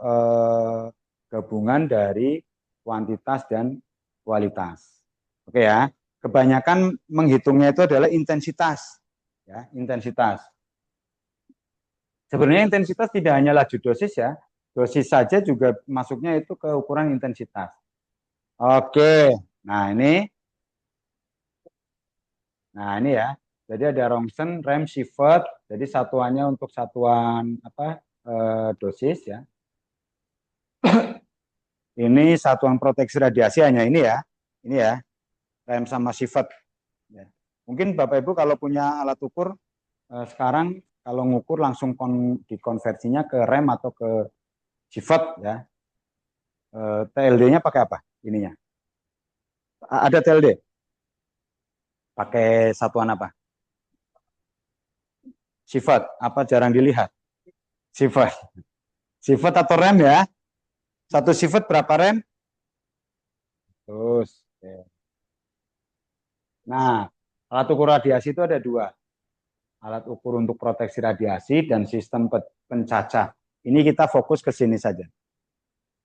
gabungan dari kuantitas dan kualitas. Oke ya. Kebanyakan menghitungnya itu adalah intensitas. Ya, intensitas. Sebenarnya intensitas tidak hanya laju dosis ya. Dosis saja juga masuknya itu ke ukuran intensitas. Oke. Nah, ini ya. Jadi ada Rongsen, rem, sievert. Jadi satuannya untuk satuan apa? Dosis ya. Ini satuan proteksi radiasi hanya ini ya. Ini ya. Rem sama sievert. Ya. Mungkin Bapak Ibu kalau punya alat ukur sekarang kalau ngukur langsung dikonversinya ke rem atau ke sievert ya. TLD-nya pakai apa? Ininya. Ada TLD? Pakai satuan apa? Sievert. Apa jarang dilihat? Sievert. Sievert atau rem ya? Satu sievert berapa rem? Terus. Nah, alat ukur radiasi itu ada dua. Alat ukur untuk proteksi radiasi dan sistem pencacah. Ini kita fokus ke sini saja.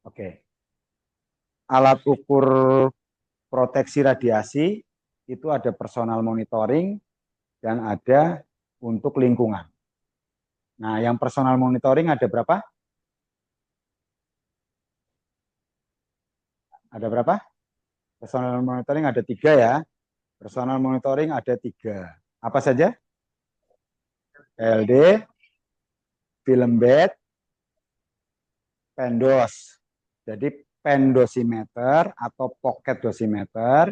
Oke. Alat ukur proteksi radiasi itu ada personal monitoring dan ada untuk lingkungan. Nah, yang personal monitoring ada berapa? Ada berapa? Personal monitoring ada 3 ya. Personal monitoring ada 3. Apa saja? LD, film bed, pendos. Jadi pendosimeter atau pocket dosimeter,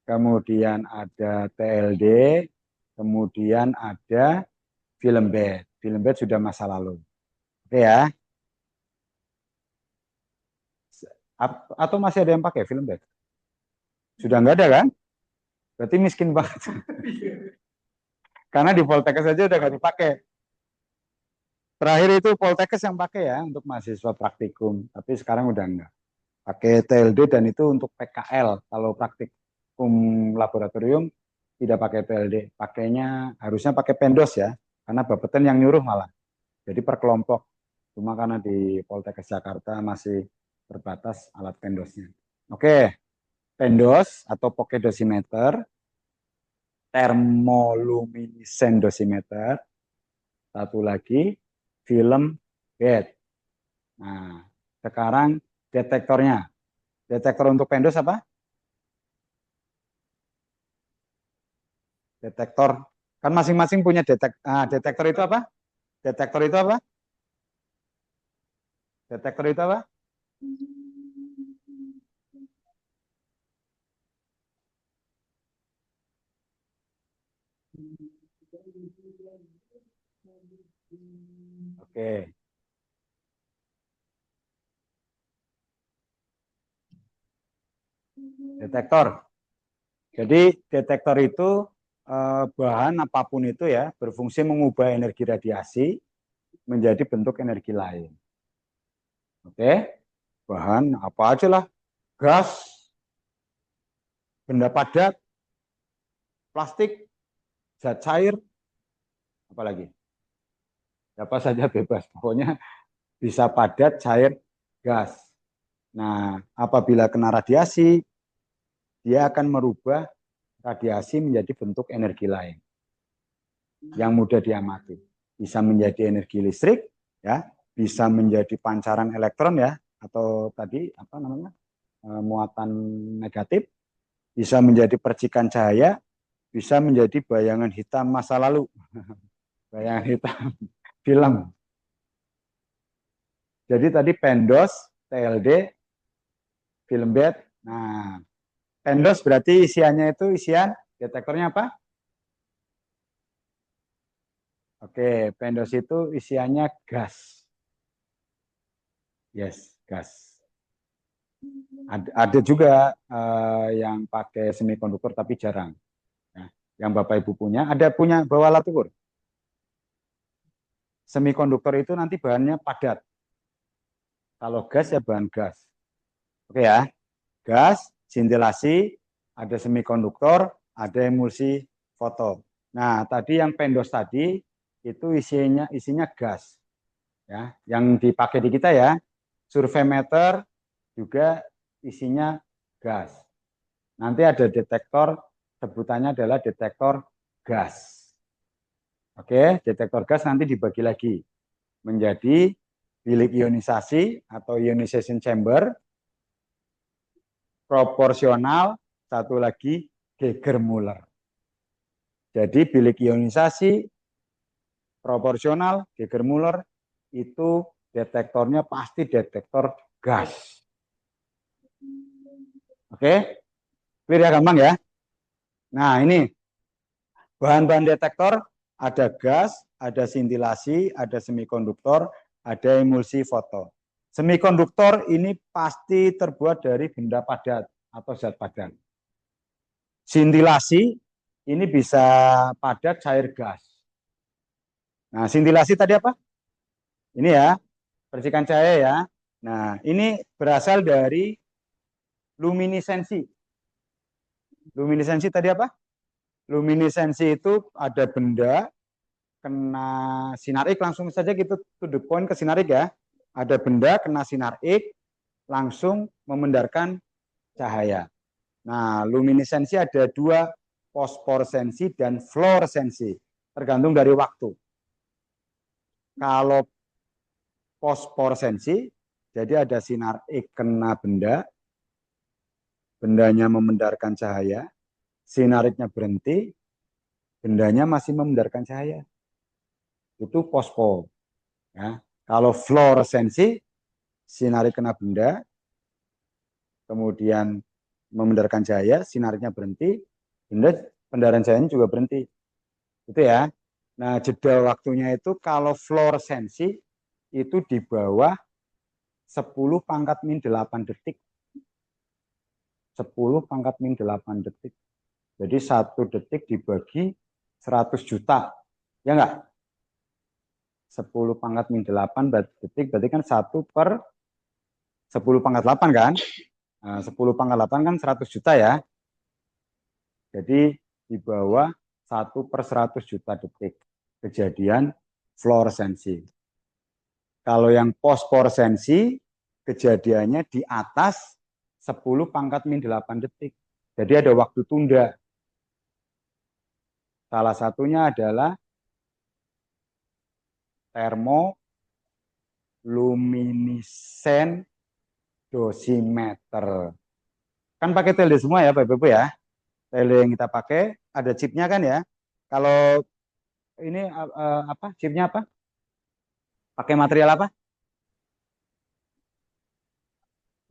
kemudian ada TLD, kemudian ada film bed. Film bed sudah masa lalu. Oke ya. Atau masih ada yang pakai film bed? Sudah nggak ada kan? Berarti miskin banget. Karena di Poltekkes saja udah nggak dipakai. Terakhir itu Poltekkes yang pakai ya untuk mahasiswa praktikum, tapi sekarang udah enggak. Pakai TLD dan itu untuk PKL. Kalau praktikum laboratorium tidak pakai TLD, pakainya harusnya pakai pendos ya, karena Bapeten yang nyuruh malah. Jadi per kelompok. Cuma karena di Poltekkes Jakarta masih terbatas alat pendosnya. Oke, pendos atau pocket dosimeter, thermoluminescent dosimeter, satu lagi film bed. Nah, sekarang detektornya. Detektor untuk pendos apa? Detektor. Kan masing-masing punya detektor itu apa? Detektor itu apa? Detektor itu apa? Oke. Detektor. Jadi detektor itu bahan apapun itu ya berfungsi mengubah energi radiasi menjadi bentuk energi lain. Oke, bahan apa aja lah, gas, benda padat, plastik, zat cair, apalagi, apa saja bebas. Pokoknya bisa padat, cair, gas. Nah, apabila kena radiasi, dia akan merubah radiasi menjadi bentuk energi lain yang mudah diamati. Bisa menjadi energi listrik, ya, bisa menjadi pancaran elektron ya, atau tadi apa namanya muatan negatif, bisa menjadi percikan cahaya, bisa menjadi bayangan hitam masa lalu, bayangan hitam film. Jadi tadi pendos, TLD, film bed. Nah, pendos berarti isiannya itu isian detektornya apa? Oke, pendos itu isiannya gas. Yes, gas. Ada juga yang pakai semikonduktor tapi jarang. Ya. Yang Bapak Ibu punya, ada punya bawa alat ukur. Semikonduktor itu nanti bahannya padat. Kalau gas ya bahan gas. Oke ya, gas, sintilasi, ada semikonduktor, ada emulsi foto. Nah, tadi yang pendos tadi itu isinya gas. Ya, yang dipakai di kita ya, surveimeter juga isinya gas. Nanti ada detektor, sebutannya adalah detektor gas. Oke, detektor gas nanti dibagi lagi menjadi bilik ionisasi atau ionization chamber, proporsional, satu lagi Geiger-Müller. Jadi bilik ionisasi, proporsional, Geiger-Müller itu detektornya pasti detektor gas. Oke, clear ya, gampang ya. Nah ini bahan-bahan detektor ada gas, ada sintilasi, ada semikonduktor, ada emulsi foto. Semikonduktor ini pasti terbuat dari benda padat atau zat padat. Sintilasi ini bisa padat, cair, gas. Nah, sintilasi tadi apa? Ini ya, percikan cahaya ya. Nah, ini berasal dari luminesensi. Luminesensi tadi apa? Luminesensi itu ada benda kena sinar X, langsung saja gitu to the point ke sinar X ya. Ada benda kena sinar X langsung memendarkan cahaya. Nah, luminesensi ada dua, fosforesensi dan fluoresensi, tergantung dari waktu. Kalau fosforesensi, jadi ada sinar X kena benda, bendanya memendarkan cahaya, sinar X-nya berhenti, bendanya masih memendarkan cahaya. Itu fosfor. Ya. Kalau fluoresensi, sinar X kena benda, kemudian memendarkan cahaya, sinarnya berhenti, benda pendaran cahayanya juga berhenti. Itu ya. Nah, jeda waktunya itu kalau fluoresensi itu di bawah 10 pangkat min 8 detik. 10 pangkat min 8 detik. Jadi 1 detik dibagi 100 juta. Ya enggak? 10 pangkat min 8 detik berarti kan 1 per 10 pangkat 8 kan? Nah, 10 pangkat 8 kan 100 juta ya. Jadi di bawah 1 per 100 juta detik kejadian fluoresensi. Kalau yang fosforesensi kejadiannya di atas 10 pangkat min 8 detik. Jadi ada waktu tunda. Salah satunya adalah thermoluminescent dosimeter. Kan pakai tele semua ya Bapak Ibu ya. Tele yang kita pakai ada chipnya kan ya. Kalau ini apa chipnya apa? Pakai material apa?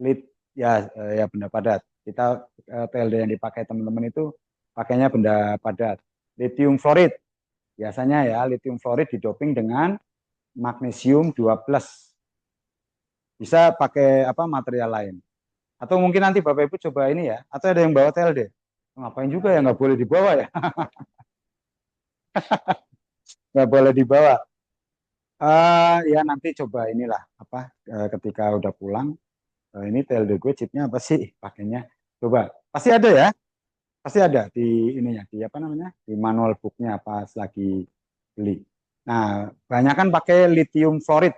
Lid ya, ya benda padat. Kita TLD yang dipakai teman-teman itu pakainya benda padat. Lithium fluoride. Biasanya ya lithium fluoride didoping dengan magnesium 2+. Bisa pakai apa material lain. Atau mungkin nanti Bapak Ibu coba ini ya. Atau ada yang bawa TLD. Ngapain juga ya, nggak boleh dibawa ya. Nggak boleh dibawa. Ya nanti coba inilah apa ketika udah pulang ini TLD gue chipnya apa sih pakainya, coba pasti ada ya, pasti ada di ininya di apa namanya di manual booknya pas lagi beli. Nah banyak kan pakai lithium fluoride,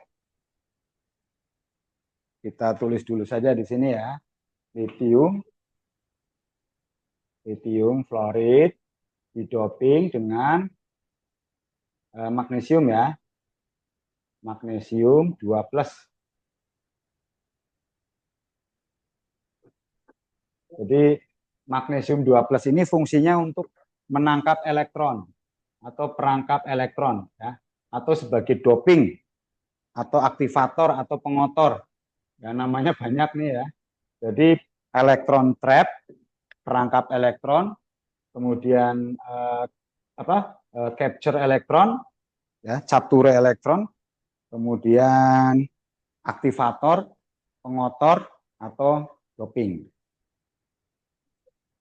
kita tulis dulu saja di sini ya, lithium fluoride didoping dengan magnesium ya, magnesium 2+. Jadi magnesium 2+ ini fungsinya untuk menangkap elektron atau perangkap elektron ya, atau sebagai doping atau aktivator atau pengotor. Ya namanya banyak nih ya. Jadi elektron trap, perangkap elektron, kemudian capture elektron ya, capture elektron, kemudian aktivator, pengotor atau doping.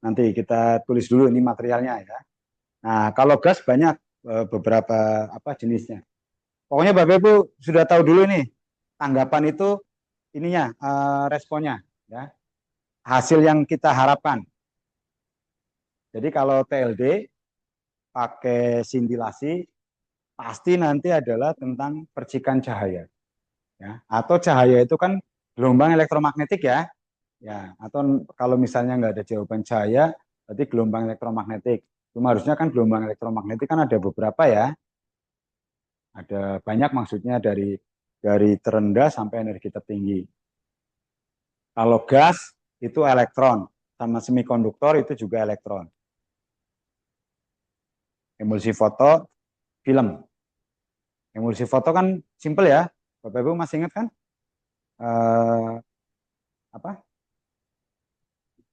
Nanti kita tulis dulu ini materialnya ya. Nah, kalau gas banyak beberapa apa jenisnya. Pokoknya Bapak Ibu sudah tahu dulu ini tanggapan itu ininya responnya ya. Hasil yang kita harapkan. Jadi kalau TLD pakai sintilasi, pasti nanti adalah tentang percikan cahaya. Ya. Atau cahaya itu kan gelombang elektromagnetik ya. Ya, atau kalau misalnya nggak ada jawaban cahaya, berarti gelombang elektromagnetik. Cuma harusnya kan gelombang elektromagnetik kan ada beberapa ya. Ada banyak maksudnya dari terendah sampai energi tertinggi. Kalau gas itu elektron, sama semikonduktor itu juga elektron. Emulsi foto, film. Emulsi foto kan simple ya. Bapak Ibu masih ingat kan? Eh, apa?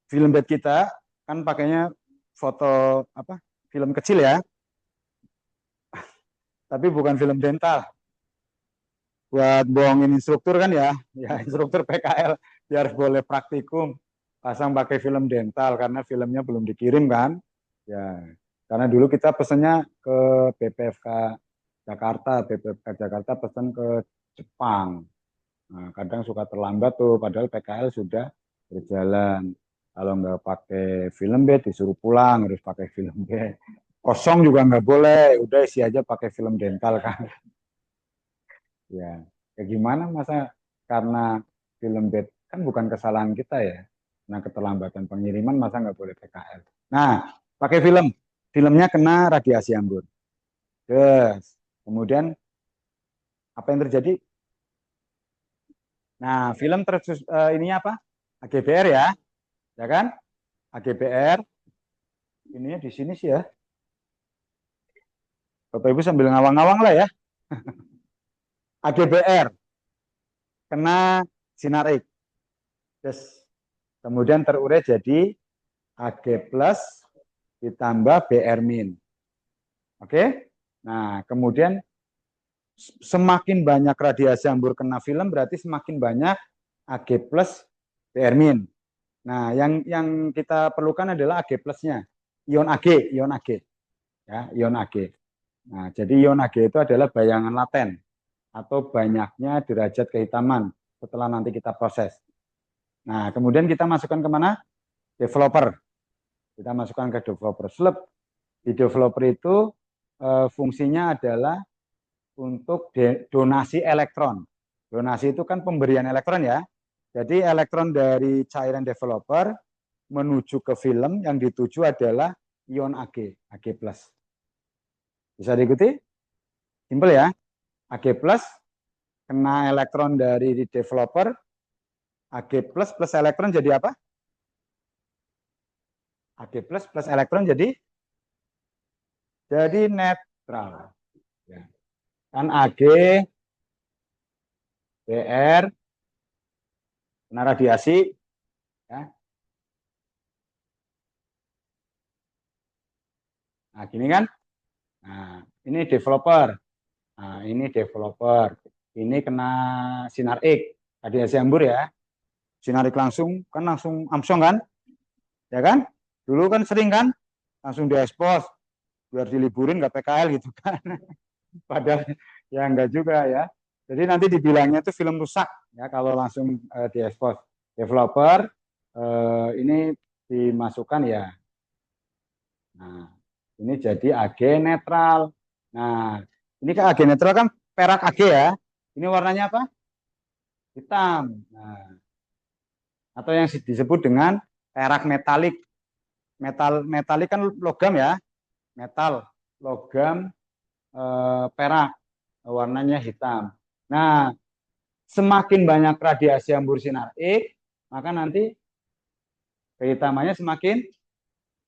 Film bed kita kan pakainya foto apa? Film kecil ya, tapi bukan film dental. Buat bohongin instruktur kan ya, ya instruktur PKL biar boleh praktikum pasang pakai film dental karena filmnya belum dikirim kan. Ya, karena dulu kita pesennya ke BPFK Jakarta, BPFK Jakarta pesan ke Jepang. Nah, kadang suka terlambat tuh, padahal PKL sudah berjalan. Kalau nggak pakai film bed disuruh pulang, harus pakai film bed. Kosong juga nggak boleh, udah isi aja pakai film dental kan. Ya, ya gimana masa karena film bed kan bukan kesalahan kita ya. Nah, keterlambatan pengiriman masa nggak boleh PKL. Nah, pakai film. Filmnya kena radiasi hambur. Yes. Kemudian apa yang terjadi? Nah, film ini apa? AGBR ya kan? AGBR ininya di sini sih ya. Bapak Ibu sambil ngawang-ngawang lah ya. AGBR kena sinar X. Yes. Kemudian terurai jadi Ag plus ditambah Br min. Oke? Nah, kemudian semakin banyak radiasi hambur kena film berarti semakin banyak Ag plus Br min. Nah, yang kita perlukan adalah Ag plusnya. Ion Ag, ion Ag. Ya, ion Ag. Nah, jadi ion Ag itu adalah bayangan laten atau banyaknya derajat kehitaman setelah nanti kita proses. Nah, kemudian kita masukkan kemana? Developer. Kita masukkan ke developer. Slep. Di developer itu fungsinya adalah untuk donasi elektron. Donasi itu kan pemberian elektron ya. Jadi elektron dari cairan developer menuju ke film yang dituju adalah ion Ag, Ag plus. Bisa diikuti? Simpel ya. Ag plus kena elektron dari developer, Ag plus elektron jadi apa? Ag plus elektron jadi netral. Ya. Kan Ag, Br, kena radiasi, ya. Nah, gini kan? Nah, ini developer. Nah, ini developer. Ini kena sinar X, radiasi hambur ya. Sinar X langsung Armstrong kan? Ya kan? Dulu kan sering kan? Langsung diekspos biar diliburin nggak PKL gitu kan. Padahal ya enggak juga ya. Jadi nanti dibilangnya itu film rusak ya kalau langsung diekspos. Developer ini dimasukkan ya. Nah, ini jadi Ag netral. Nah, ini kan Ag netral kan perak Ag ya. Ini warnanya apa? Hitam. Nah, atau yang disebut dengan perak metalik. Metalik kan logam ya. Metal, logam, perak. Warnanya hitam. Nah, semakin banyak radiasi hambur sinar X, maka nanti kehitamannya semakin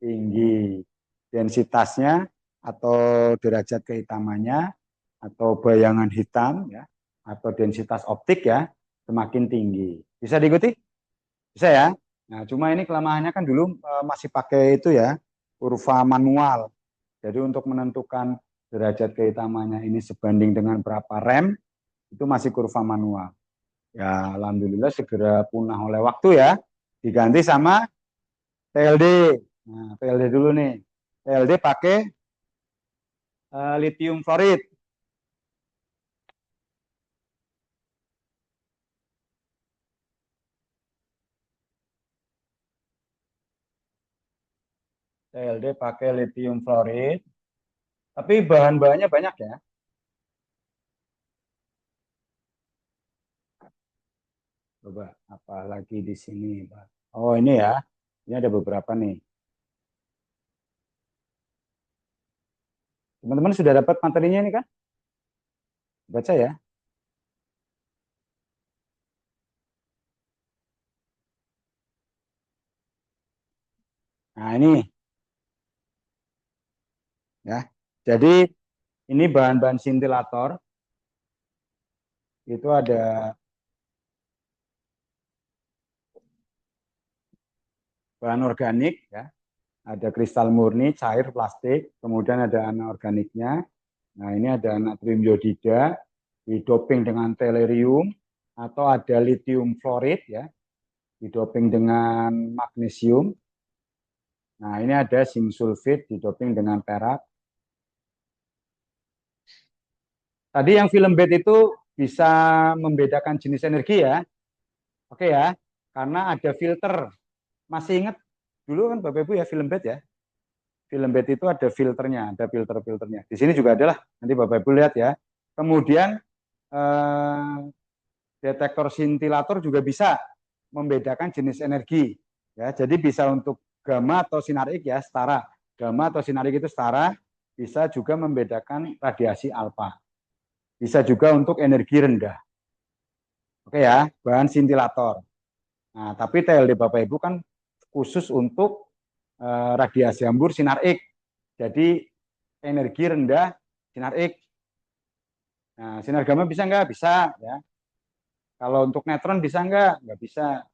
tinggi. Densitasnya atau derajat kehitamannya atau bayangan hitam ya atau densitas optik ya semakin tinggi. Bisa diikuti? Bisa ya? Nah, cuma ini kelemahannya kan dulu masih pakai itu ya, kurva manual. Jadi untuk menentukan derajat kehitamannya ini sebanding dengan berapa rem itu masih kurva manual. Ya, alhamdulillah segera punah oleh waktu ya. Diganti sama PLD. Nah, PLD dulu nih. PLD pakai lithium fluorid. PLD pakai lithium fluorid. Tapi bahan-bahannya banyak ya. Coba apa lagi di sini, Pak? Oh, ini ya. Ini ada beberapa nih. Teman-teman sudah dapat materinya ini kan? Baca ya. Nah, ini ya. Jadi ini bahan-bahan sintilator itu ada bahan organik ya, ada kristal murni, cair, plastik, kemudian ada anorganiknya. Nah, ini ada natrium iodida didoping dengan tellurium atau ada lithium fluoride ya, didoping dengan magnesium. Nah, ini ada zinc sulfide didoping dengan perak. Tadi yang film bed itu bisa membedakan jenis energi ya. Oke ya, karena ada filter. Masih ingat dulu kan Bapak Ibu ya film bed ya. Film bed itu ada filternya, ada filter-filternya. Di sini juga adalah, nanti Bapak Ibu lihat ya. Kemudian eh, detektor scintillator juga bisa membedakan jenis energi. Ya, jadi bisa untuk gamma atau sinar X ya, setara. Gamma atau sinar X itu setara, bisa juga membedakan radiasi alfa. Bisa juga untuk energi rendah. Oke ya, bahan scintillator. Nah, tapi TLD Bapak Ibu kan khusus untuk radiasi hambur sinar X. Jadi energi rendah sinar X. Nah, sinar gamma bisa nggak? Bisa ya. Kalau untuk netron bisa nggak? Nggak bisa.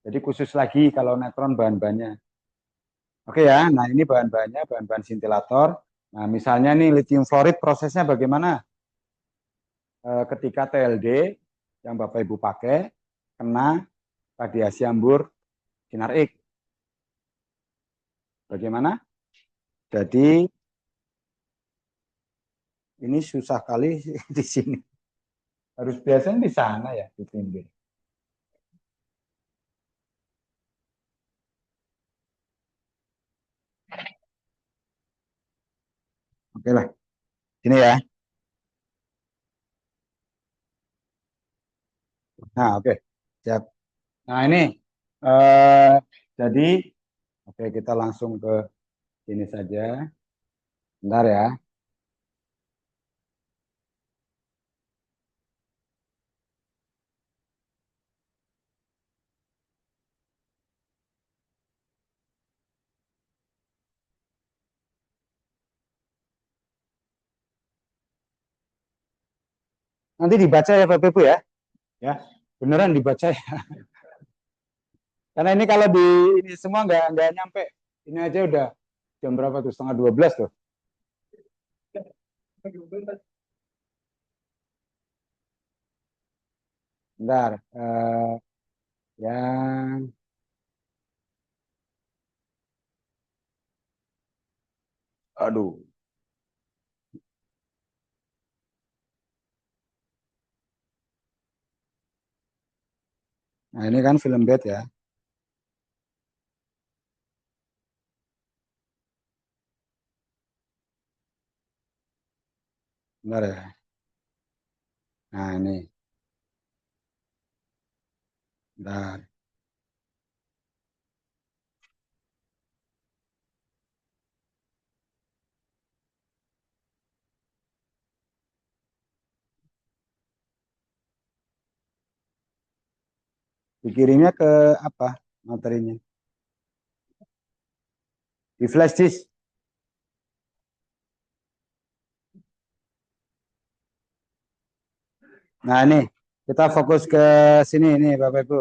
Jadi khusus lagi kalau netron bahan-bahannya. Oke ya, nah ini bahan-bahannya, bahan-bahan scintillator. Nah, misalnya nih lithium fluoride prosesnya bagaimana? Ketika TLD yang Bapak Ibu pakai kena radiasi hambur sinar X. Bagaimana? Jadi ini susah kali di sini. Harus biasanya di sana ya, di pinggir. Oke lah, sini ya. Nah, oke. Siap. Nah, ini eh, jadi oke kita langsung ke sini saja. Bentar ya. Nanti dibaca ya Bapak Ibu ya. Ya, beneran dibaca ya. Karena ini kalau di ini semua nggak nyampe. Ini aja udah jam berapa tuh? Setengah 12 tuh. Bentar. Yang aduh. Nah, ini kan film bed ya. Bentar ya. Nah, ini. Bentar. Dikirimnya ke apa materinya? Di flash disk. Nah, ini kita fokus ke sini ini Bapak Ibu.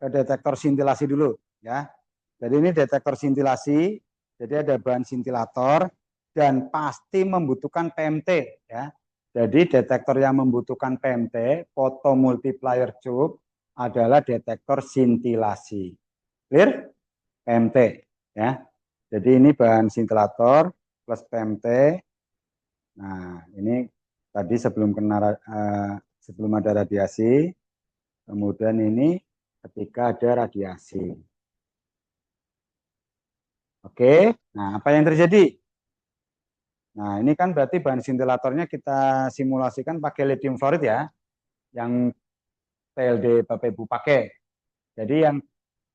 Ke detektor sintilasi dulu ya. Jadi ini detektor sintilasi, jadi ada bahan sintilator dan pasti membutuhkan PMT ya. Jadi detektor yang membutuhkan PMT, photomultiplier tube adalah detektor sintilasi. Clear? PMT ya. Jadi ini bahan sintilator plus PMT. Nah, ini tadi sebelum ada radiasi, kemudian ini ketika ada radiasi. Oke, nah apa yang terjadi? Nah, ini kan berarti bahan sintilatornya kita simulasikan pakai lithium fluoride ya, yang TLD Bapak Ibu pakai. Jadi yang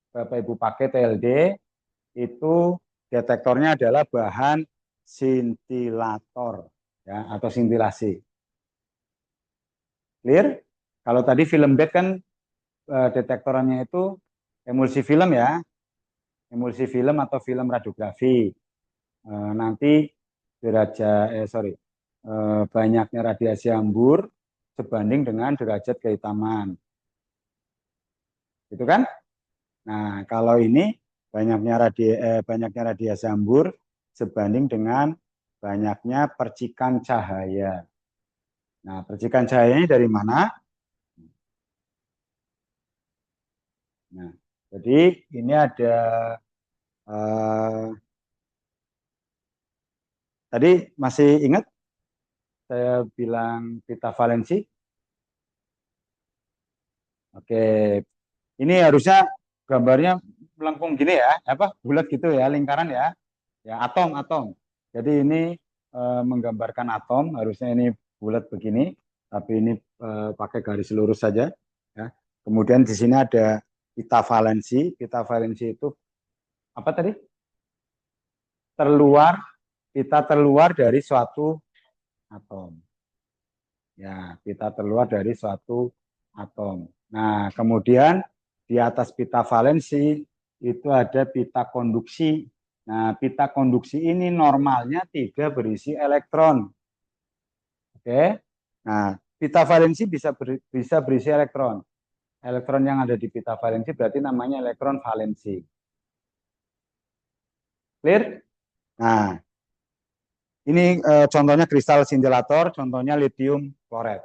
Bapak Ibu pakai TLD itu detektornya adalah bahan sintilator ya, atau sintilasi. Clear? Kalau tadi film bed kan detektorannya itu emulsi film ya, emulsi film atau film radiografi. Nanti banyaknya radiasi hambur sebanding dengan derajat kehitaman, gitu kan? Nah, kalau ini banyaknya radiasi hambur sebanding dengan banyaknya percikan cahaya. Nah, percikan cahayanya dari mana? Nah, jadi ini ada eh, tadi masih ingat saya bilang pita valensi? Oke, ini harusnya gambarnya melengkung gini ya, apa bulat gitu ya, lingkaran ya, ya atom. Jadi ini menggambarkan atom, harusnya ini bulat begini, tapi ini pakai garis lurus saja. Ya. Kemudian di sini ada pita valensi. Pita valensi itu apa tadi? Terluar, pita terluar dari suatu atom. Ya, pita terluar dari suatu atom. Nah, kemudian di atas pita valensi itu ada pita konduksi. Nah, pita konduksi ini normalnya tidak berisi elektron. Oke. Nah, pita valensi bisa berisi elektron. Elektron yang ada di pita valensi berarti namanya elektron valensi. Clear? Nah, ini contohnya kristal sintilator, contohnya lithium fluoride.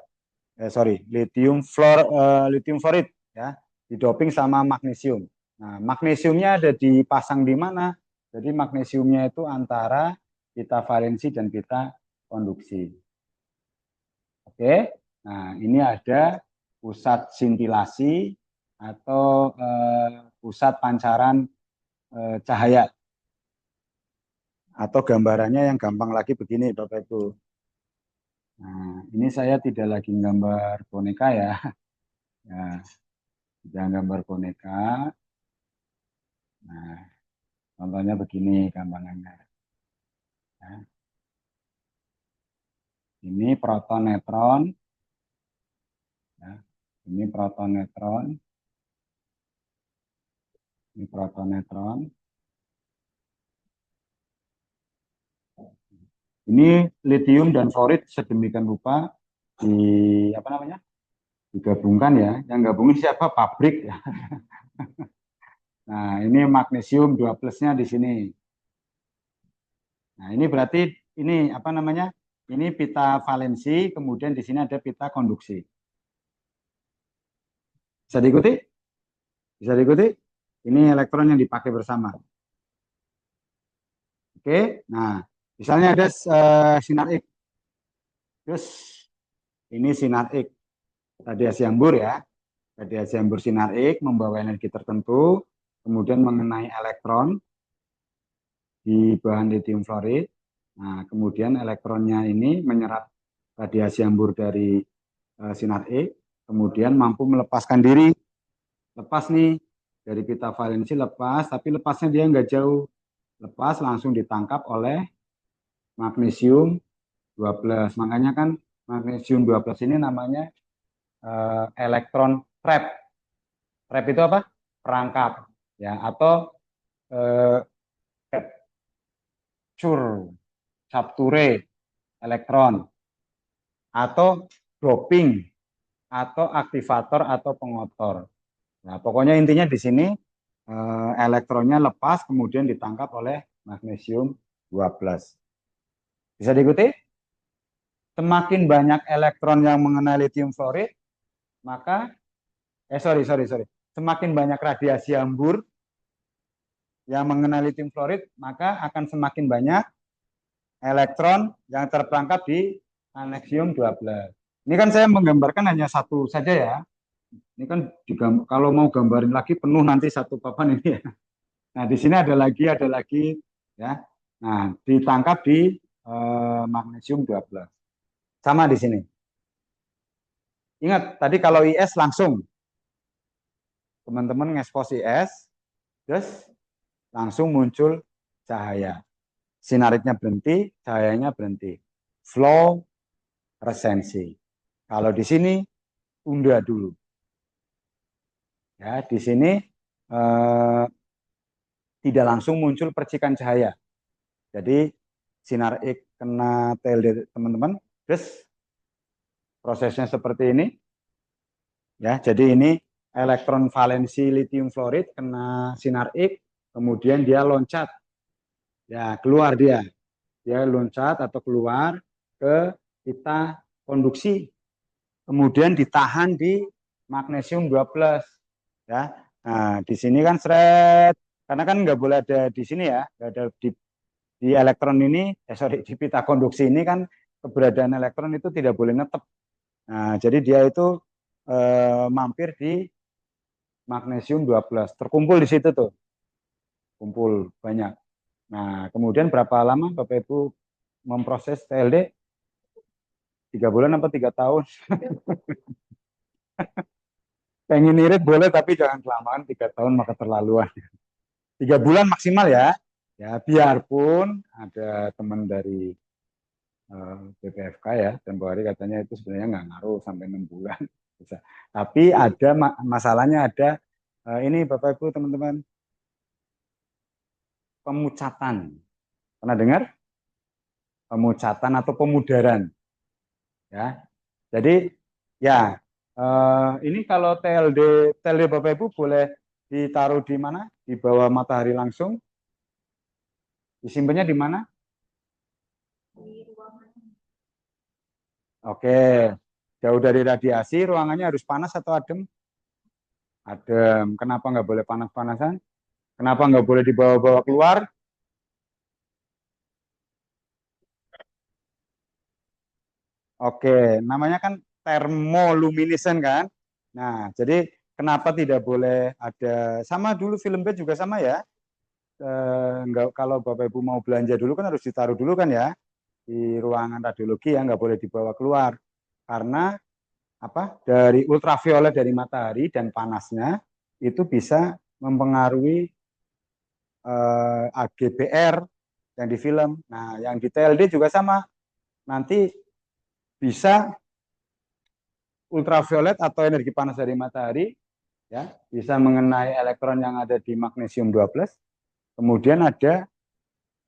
Lithium fluoride ya, didoping sama magnesium. Nah, magnesiumnya ada dipasang di mana? Jadi magnesiumnya itu antara pita valensi dan pita konduksi. Oke. Nah, ini ada pusat sintilasi atau pusat pancaran cahaya. Atau gambarannya yang gampang lagi begini, Bapak Ibu. Nah, ini saya tidak lagi gambar boneka ya. Ya, jangan gambar boneka. Nah, contohnya begini gampangannya. Ya. Ini proton neutron. Ya. Ini proton neutron. Ini proton neutron. Ini lithium dan fluoride sedemikian rupa apa namanya? Digabungkan ya. Yang gabungin siapa? Pabrik ya. Nah, ini magnesium 2 plusnya di sini. Nah, ini berarti ini apa namanya? Ini pita valensi, kemudian di sini ada pita konduksi. Bisa diikuti? Bisa diikuti? Ini elektron yang dipakai bersama. Oke, nah misalnya ada sinar X. Terus ini sinar X, radiasi hambur ya. Radiasi hambur sinar X membawa energi tertentu, kemudian mengenai elektron di bahan lithium fluoride. Nah, kemudian elektronnya ini menyerap radiasi hambur dari sinar X, kemudian mampu melepaskan diri. Lepas nih, dari pita valensi lepas, tapi lepasnya dia nggak jauh. Lepas langsung ditangkap oleh magnesium 12. Makanya kan magnesium 12 ini namanya elektron trap. Trap itu apa? Perangkap ya, atau capture, capture elektron, atau doping, atau aktivator atau pengotor. Nah, pokoknya intinya di sini elektronnya lepas kemudian ditangkap oleh magnesium 12. Bisa diikuti? Semakin banyak elektron yang mengenai lithium fluoride, maka sorry. Semakin banyak radiasi hambur yang mengenai lithium fluoride, maka akan semakin banyak elektron yang terperangkap di magnesium 12. Ini kan saya menggambarkan hanya satu saja ya. Ini kan kalau mau gambarin lagi penuh nanti satu papan ini ya. Nah, di sini ada lagi ya. Nah, ditangkap di magnesium 12. Sama di sini. Ingat, tadi kalau IS langsung teman-teman ngekspos IS, terus langsung muncul cahaya. Sinariknya berhenti, cahayanya berhenti. Fluoresensi. Kalau di sini tunda dulu. Ya, di sini eh, tidak langsung muncul percikan cahaya. Jadi sinar X kena TLD teman-teman, terus prosesnya seperti ini. Ya, jadi ini elektron valensi lithium fluoride kena sinar X, kemudian dia loncat. Ya, keluar dia. Dia loncat atau keluar ke kita konduksi. Kemudian ditahan di magnesium 2+. Ya. Nah, di sini kan seret, karena kan nggak boleh ada di sini ya, nggak ada di elektron ini, sorry, di pita konduksi ini kan keberadaan elektron itu tidak boleh netep. Nah, jadi dia itu mampir di magnesium 12, terkumpul di situ tuh, kumpul banyak. Nah, kemudian berapa lama Bapak Ibu memproses TLD? 3 bulan apa 3 tahun? Pengen irit boleh, tapi jangan kelamaan, 3 tahun maka terlaluan. 3 bulan maksimal ya. Ya, biarpun ada teman dari BPFK ya, tempo hari katanya itu sebenarnya nggak ngaruh sampai 6 bulan. Bisa. Tapi ada masalahnya ada ini Bapak Ibu teman-teman, pemucatan. Pernah dengar? Pemucatan atau pemudaran. Ya, jadi ya ini kalau TLD Bapak Ibu boleh ditaruh di mana? Di bawah matahari langsung. Disimpannya di mana? Di ruangan. Oke, jauh dari radiasi, ruangannya harus panas atau adem? Adem. Kenapa nggak boleh panas-panasan? Kenapa nggak boleh dibawa-bawa keluar? Oke, namanya kan thermoluminescent kan? Nah, jadi kenapa tidak boleh ada, sama dulu film bed juga sama ya? Nggak, kalau Bapak Ibu mau belanja dulu kan harus ditaruh dulu kan ya? Di ruangan radiologi ya, nggak boleh dibawa keluar. Karena apa? Dari ultraviolet dari matahari dan panasnya itu bisa mempengaruhi AGBR yang di film. Nah, yang di TLD juga sama. Nanti bisa ultraviolet atau energi panas dari matahari ya, bisa mengenai elektron yang ada di magnesium 12. Kemudian ada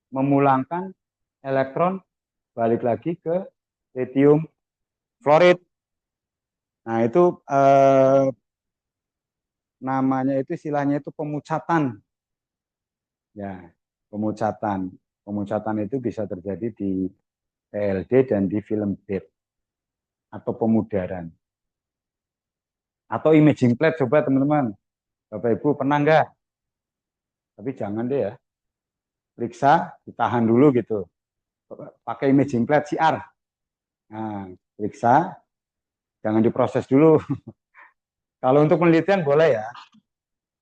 memulangkan elektron balik lagi ke lithium fluoride. Nah, itu namanya itu istilahnya itu pemucatan. Ya, pemucatan. Pemucatan itu bisa terjadi di TLD dan di film bed atau pemudaran. Atau imaging plate, coba teman-teman. Bapak Ibu pernah nggak? Tapi jangan deh ya. Periksa, ditahan dulu gitu. Pakai imaging plate CR. Nah, periksa, jangan diproses dulu. Kalau untuk penelitian boleh ya.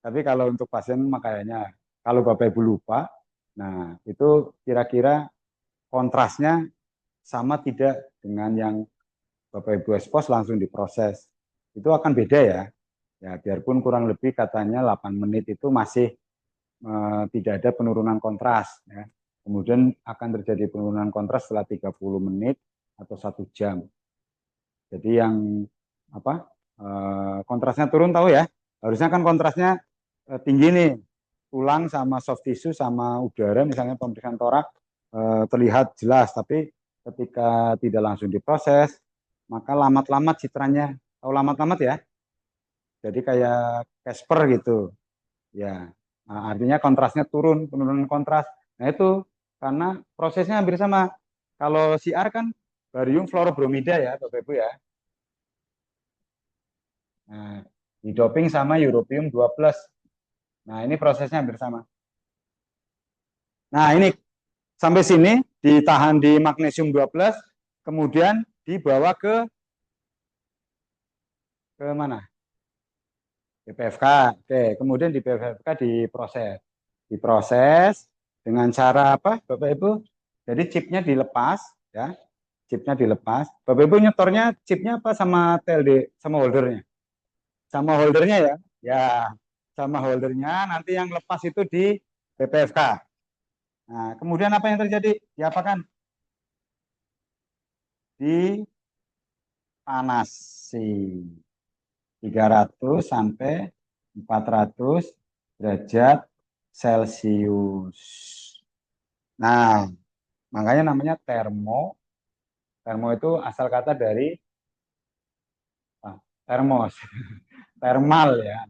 Tapi kalau untuk pasien makanya kalau Bapak Ibu lupa, nah itu kira-kira kontrasnya sama tidak dengan yang Bapak Ibu expose langsung diproses. Itu akan beda ya. Ya, biarpun kurang lebih katanya 8 menit itu masih tidak ada penurunan kontras ya. Kemudian akan terjadi penurunan kontras setelah 30 menit atau 1 jam. Jadi yang apa? Kontrasnya turun tahu ya. Harusnya kan kontrasnya tinggi nih. Tulang sama soft tissue sama udara misalnya pemeriksaan torak terlihat jelas, tapi ketika tidak langsung diproses, maka lamat-lamat citranya. Tahu lamat-lamat ya? Jadi kayak Casper gitu. Ya, nah, artinya kontrasnya turun, penurunan kontras. Nah itu karena prosesnya hampir sama. Kalau CR kan barium fluorobromida ya, Bapak Ibu ya. Nah, didoping sama europium 2+. Nah, ini prosesnya hampir sama. Nah, ini sampai sini ditahan di magnesium 12, kemudian dibawa ke mana? BPFK. Oke, kemudian di BPFK diproses. Diproses, Dengan cara apa, Bapak Ibu? Jadi chipnya dilepas, ya. Chipnya dilepas. Bapak Ibu nyetornya chipnya apa sama TLD, sama holdernya? Sama holdernya ya. Ya, sama holdernya. Nanti yang lepas itu di BPFK. Nah, kemudian apa yang terjadi? Diapakan? Dipanasi 300 sampai 400 derajat Celcius. Nah, makanya namanya termo. Termo itu asal kata dari termos, thermal ya.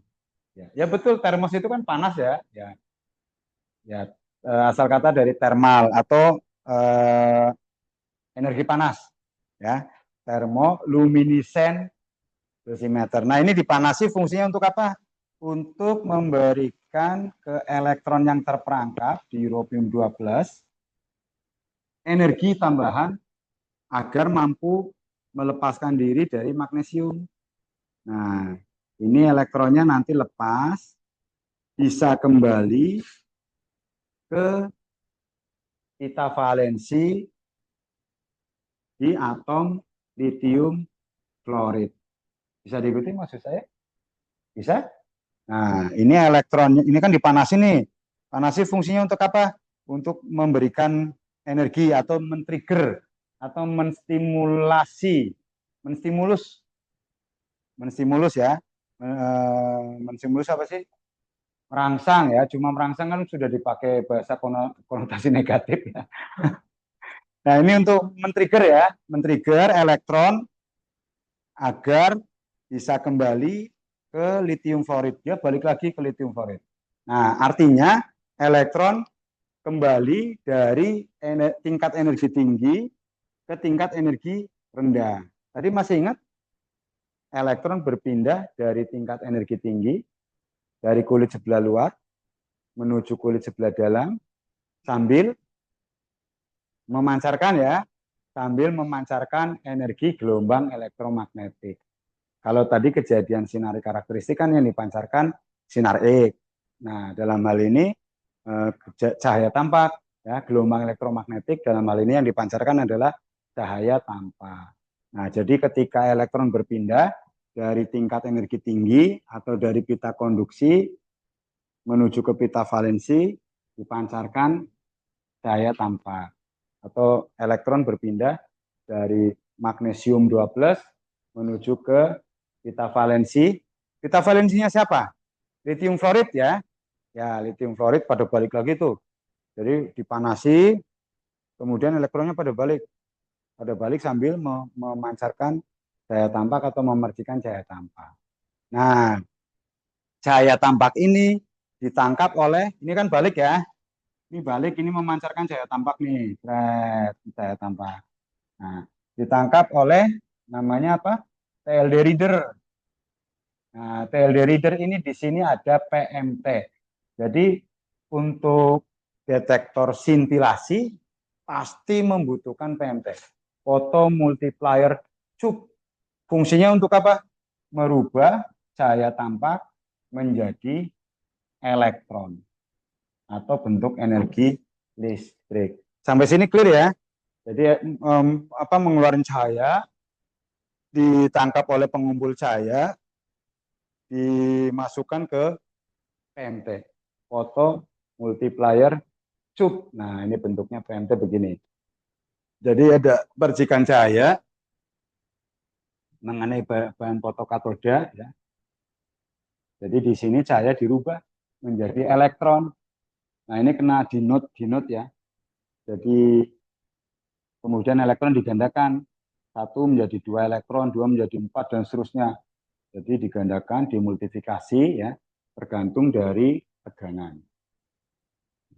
Ya, ya betul, termos itu kan panas ya. Ya, ya asal kata dari thermal atau eh, energi panas ya. Termoluminescent dosimeter. Nah, ini dipanasi fungsinya untuk apa? Untuk memberikan ke elektron yang terperangkap di europium 12 energi tambahan agar mampu melepaskan diri dari magnesium. Nah, ini elektronnya nanti lepas, bisa kembali ke pita valensi di atom litium fluorid. Bisa diikuti maksud saya? Bisa? Nah, ini elektronnya, ini kan dipanasi nih. Panasi fungsinya untuk apa? Untuk memberikan energi atau men-trigger atau menstimulasi, menstimulus, menstimulus ya. Menstimulus apa sih? Merangsang ya. Cuma merangsang kan sudah dipakai bahasa konotasi negatif ya. Nah, ini untuk men-trigger ya, men-trigger elektron agar bisa kembali ke litium fluorid. Dia balik lagi ke litium fluorid. Nah, artinya elektron kembali dari tingkat energi tinggi ke tingkat energi rendah. Tadi masih ingat? Elektron berpindah dari tingkat energi tinggi, dari kulit sebelah luar, menuju kulit sebelah dalam, sambil memancarkan ya, sambil memancarkan energi gelombang elektromagnetik. Kalau tadi kejadian sinar karakteristik kan yang dipancarkan sinar X. Nah, dalam hal ini cahaya tampak, ya, gelombang elektromagnetik dalam hal ini yang dipancarkan adalah cahaya tampak. Nah, jadi ketika elektron berpindah dari tingkat energi tinggi atau dari pita konduksi menuju ke pita valensi, dipancarkan cahaya tampak. Atau elektron berpindah dari magnesium 12 menuju ke pita valensi. Pita valensinya siapa? Litium fluorid ya. Ya, litium fluorid pada balik lagi tuh. Jadi dipanasi, kemudian elektronnya pada balik sambil memancarkan cahaya tampak atau memercikan cahaya tampak. Nah, cahaya tampak ini ditangkap oleh, ini kan balik ya, ini balik, ini memancarkan cahaya tampak nih, cahaya tampak. Nah, ditangkap oleh namanya apa? TLD reader. Nah, TLD reader ini di sini ada PMT. Jadi untuk detektor sintilasi pasti membutuhkan PMT. Photo multiplier tube. Fungsinya untuk apa? Merubah cahaya tampak menjadi elektron atau bentuk energi listrik. Sampai sini clear ya? Jadi mengeluarkan cahaya ditangkap oleh pengumpul cahaya dimasukkan ke PMT, foto multiplier tube. Nah, ini bentuknya PMT begini. Jadi ada percikan cahaya mengenai bahan fotokatoda ya. Jadi di sini cahaya dirubah menjadi elektron. Nah, ini kena dinode ya. Jadi kemudian elektron digandakan. Satu menjadi 2 elektron, 2 menjadi 4 dan seterusnya. Jadi digandakan, dimultifikasi ya, tergantung dari tegangan.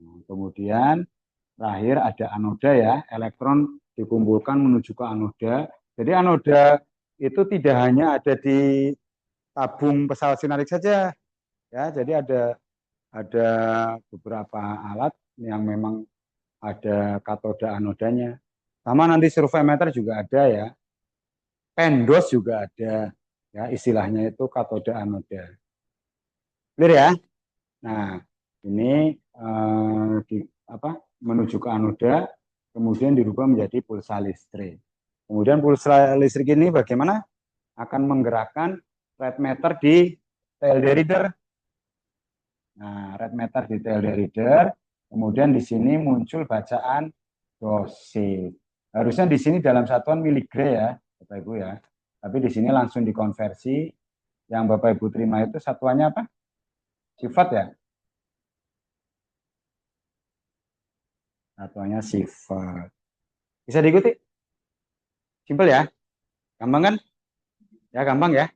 Nah, kemudian terakhir ada anoda ya, elektron dikumpulkan menuju ke anoda. Jadi anoda itu tidak hanya ada di tabung pesawat sinarik saja ya, jadi ada beberapa alat yang memang ada katoda anodanya. Sama nanti surveimeter juga ada ya. Pendos juga ada ya, istilahnya itu katoda anoda. Clear ya? Nah, ini menuju ke anoda, kemudian dirubah menjadi pulsa listrik. Kemudian pulsa listrik ini bagaimana? Akan menggerakkan red matter di TLD reader. Nah, red matter di TLD reader, kemudian di sini muncul bacaan dosis. Harusnya di sini dalam satuan miligre ya, Bapak Ibu ya. Tapi di sini langsung dikonversi. Yang Bapak Ibu terima itu satuannya apa? Sifat ya? Satuannya sifat. Bisa diikuti? Simpel ya? Gampang kan? Ya, gampang ya?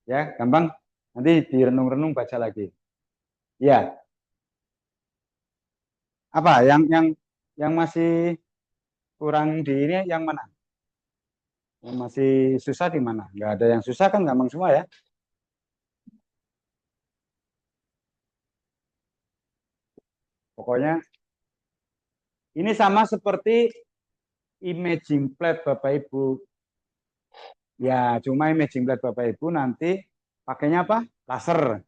Ya, gampang. Nanti direnung-renung baca lagi. Ya, apa yang masih kurang di ini yang mana? Yang masih susah di mana? Nggak ada yang susah kan, gampang semua ya? Pokoknya ini sama seperti imaging plate Bapak Ibu. Ya, cuma imaging plate Bapak Ibu nanti pakainya apa? Laser.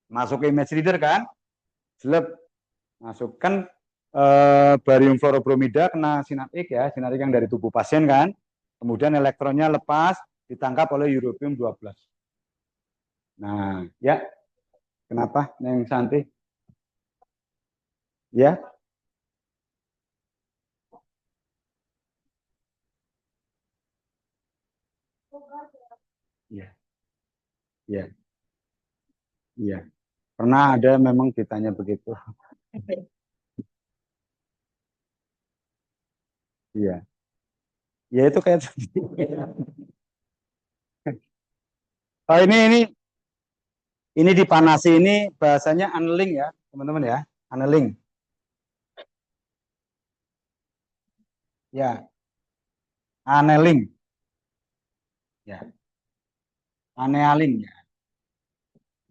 Masuk ke image reader kan? Jelek. Masukkan barium fluorobromida kena sinar X ya, sinar X yang dari tubuh pasien kan. Kemudian elektronnya lepas, ditangkap oleh europium 12. Nah, ya, kenapa Neng Santi? Ya, ya, ya, ya. Pernah ada memang ditanya begitu. Iya. Ya itu kayak oh, ini dipanasi ini bahasanya annealing ya, teman-teman ya. Annealing. Ya, annealing. Ya, annealing ya.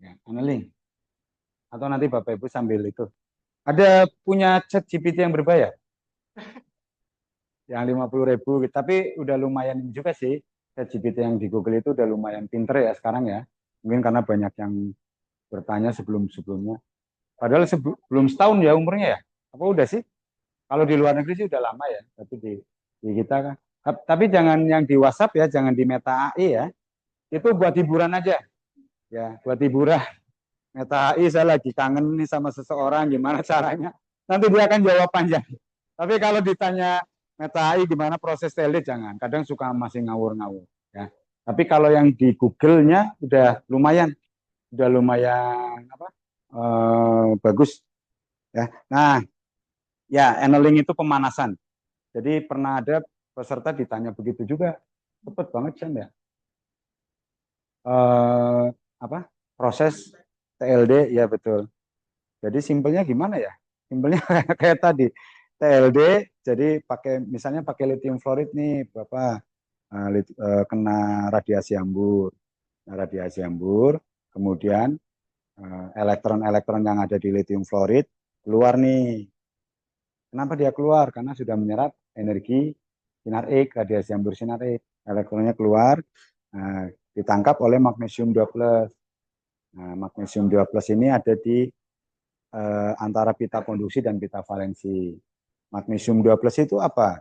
Ya, annealing. Atau nanti Bapak Ibu sambil itu. Ada punya chat GPT yang berbayar? Yang 50.000, tapi udah lumayan juga sih. Chat GPT yang di Google itu udah lumayan pinter ya sekarang ya. Mungkin karena banyak yang bertanya sebelum-sebelumnya. Padahal sebelum setahun ya umurnya ya. Apa udah sih? Kalau di luar negeri sih udah lama ya. Tapi di kita kan. Tapi jangan yang di WhatsApp ya, jangan di Meta AI ya. Itu buat hiburan aja. Ya, buat hiburan. Meta AI saya lagi kangen nih sama seseorang, gimana caranya? Nanti dia akan jawab panjang. Tapi kalau ditanya Meta AI gimana proses TLD jangan. Kadang suka masih ngawur-ngawur. Ya. Tapi kalau yang di Google-nya udah lumayan apa? Bagus. Ya. Nah, ya annealing itu pemanasan. Jadi pernah ada peserta ditanya begitu juga. Cepet banget kan ya. Eh, apa? Proses TLD ya betul. Jadi simpelnya gimana ya? Simpelnya kayak tadi. TLD jadi pakai misalnya pakai lithium fluoride nih Bapak kena radiasi hambur. Nah, radiasi hambur, kemudian elektron-elektron yang ada di lithium fluoride keluar nih. Kenapa dia keluar? Karena sudah menyerap energi sinar X, radiasi hambur sinar X. Elektronnya keluar, nah, ditangkap oleh magnesium 2+. Nah, magnesium 2+ ini ada di antara pita konduksi dan pita valensi. Magnesium 2+ itu apa?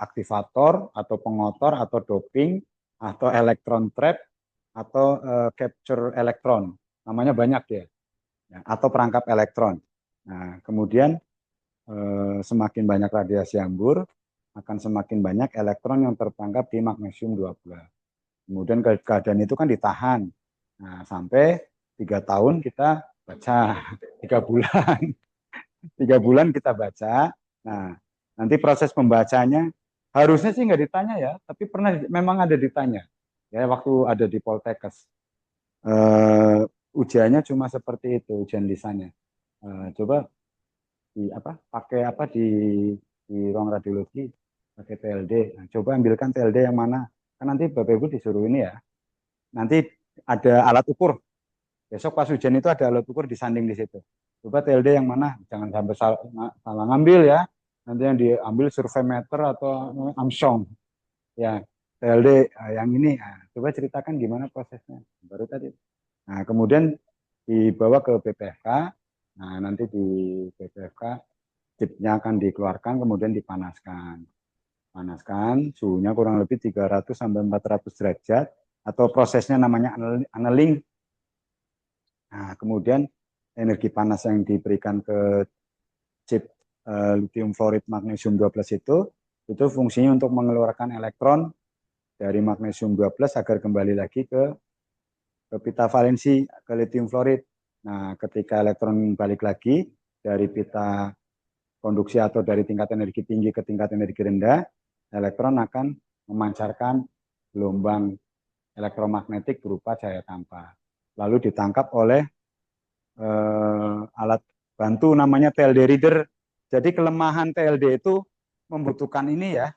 Aktivator atau pengotor atau doping atau elektron trap atau capture elektron. Namanya banyak dia. Ya, atau perangkap elektron. Nah, kemudian semakin banyak radiasi hambur, akan semakin banyak elektron yang terperangkap di magnesium 12. Kemudian keadaan itu kan ditahan. Nah, sampai 3 tahun kita baca, 3 bulan. 3 bulan kita baca. Nah, nanti proses pembacanya harusnya sih nggak ditanya ya, tapi pernah memang ada ditanya. Ya, waktu ada di Poltekkes. Ujiannya cuma seperti itu, ujian lisannya. Coba pakai apa di ruang radiologi pakai TLD. Nah, coba ambilkan TLD yang mana? Kan nanti Bapak Ibu disuruh ini ya. Nanti ada alat ukur. Besok pas ujian itu ada alat ukur disanding di situ. Coba TLD yang mana? Jangan sampai salah ngambil ya. Nanti yang diambil survei meter atau Armstrong. Ya, TLD yang ini. Nah, coba ceritakan gimana prosesnya. Baru tadi. Nah, kemudian dibawa ke BPK. Nah, nanti di BPFK chipnya akan dikeluarkan kemudian dipanaskan. Panaskan suhunya kurang lebih 300 sampai 400 derajat atau prosesnya namanya annealing. Nah, kemudian energi panas yang diberikan ke chip lithium fluoride magnesium 12 itu fungsinya untuk mengeluarkan elektron dari magnesium 12 agar kembali lagi ke pita valensi ke lithium fluoride. Nah, ketika elektron balik lagi dari pita konduksi atau dari tingkat energi tinggi ke tingkat energi rendah, elektron akan memancarkan gelombang elektromagnetik berupa cahaya tanpa. Lalu ditangkap oleh alat bantu namanya TLD reader. Jadi kelemahan TLD itu membutuhkan ini ya.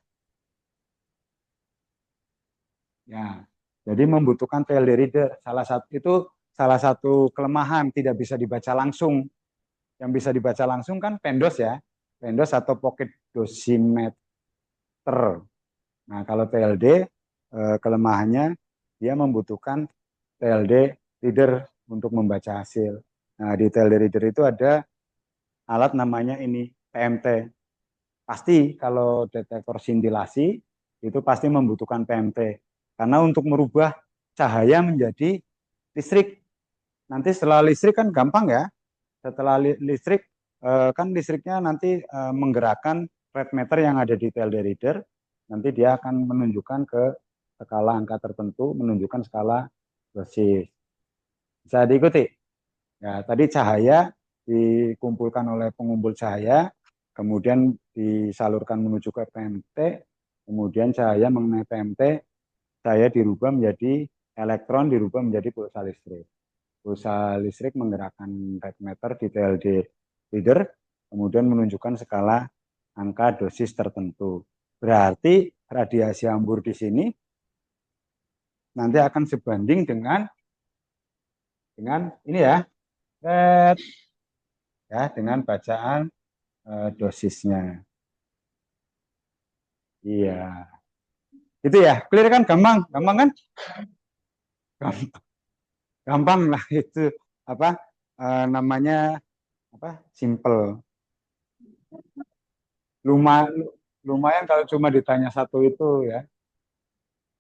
Ya. Jadi membutuhkan TLD reader. Salah satu kelemahan tidak bisa dibaca langsung. Yang bisa dibaca langsung kan PENDOS ya. PENDOS atau pocket dosimeter. Nah, kalau TLD kelemahannya dia membutuhkan TLD reader untuk membaca hasil. Nah, di TLD reader itu ada alat namanya ini PMT. Pasti kalau detektor sintilasi itu pasti membutuhkan PMT. Karena untuk merubah cahaya menjadi listrik. Nanti setelah listrik kan gampang ya. Setelah listrik kan listriknya nanti menggerakkan red matter yang ada di TLD reader. Nanti dia akan menunjukkan ke skala angka tertentu, menunjukkan skala dosis. Bisa diikuti? Ya, tadi cahaya dikumpulkan oleh pengumpul cahaya, kemudian disalurkan menuju ke PMT, kemudian cahaya mengenai PMT, cahaya dirubah menjadi elektron, dirubah menjadi pulsa listrik. Pulsa listrik menggerakkan red matter di TLD reader, kemudian menunjukkan skala angka dosis tertentu. Berarti radiasi hambur di sini nanti akan sebanding dengan ini ya, ya dengan bacaan dosisnya. Iya, itu ya, clear kan? Gampang, gampang kan? Gampang, gampang lah itu apa namanya apa? Simple. Lumayan, lumayan kalau cuma ditanya satu itu ya.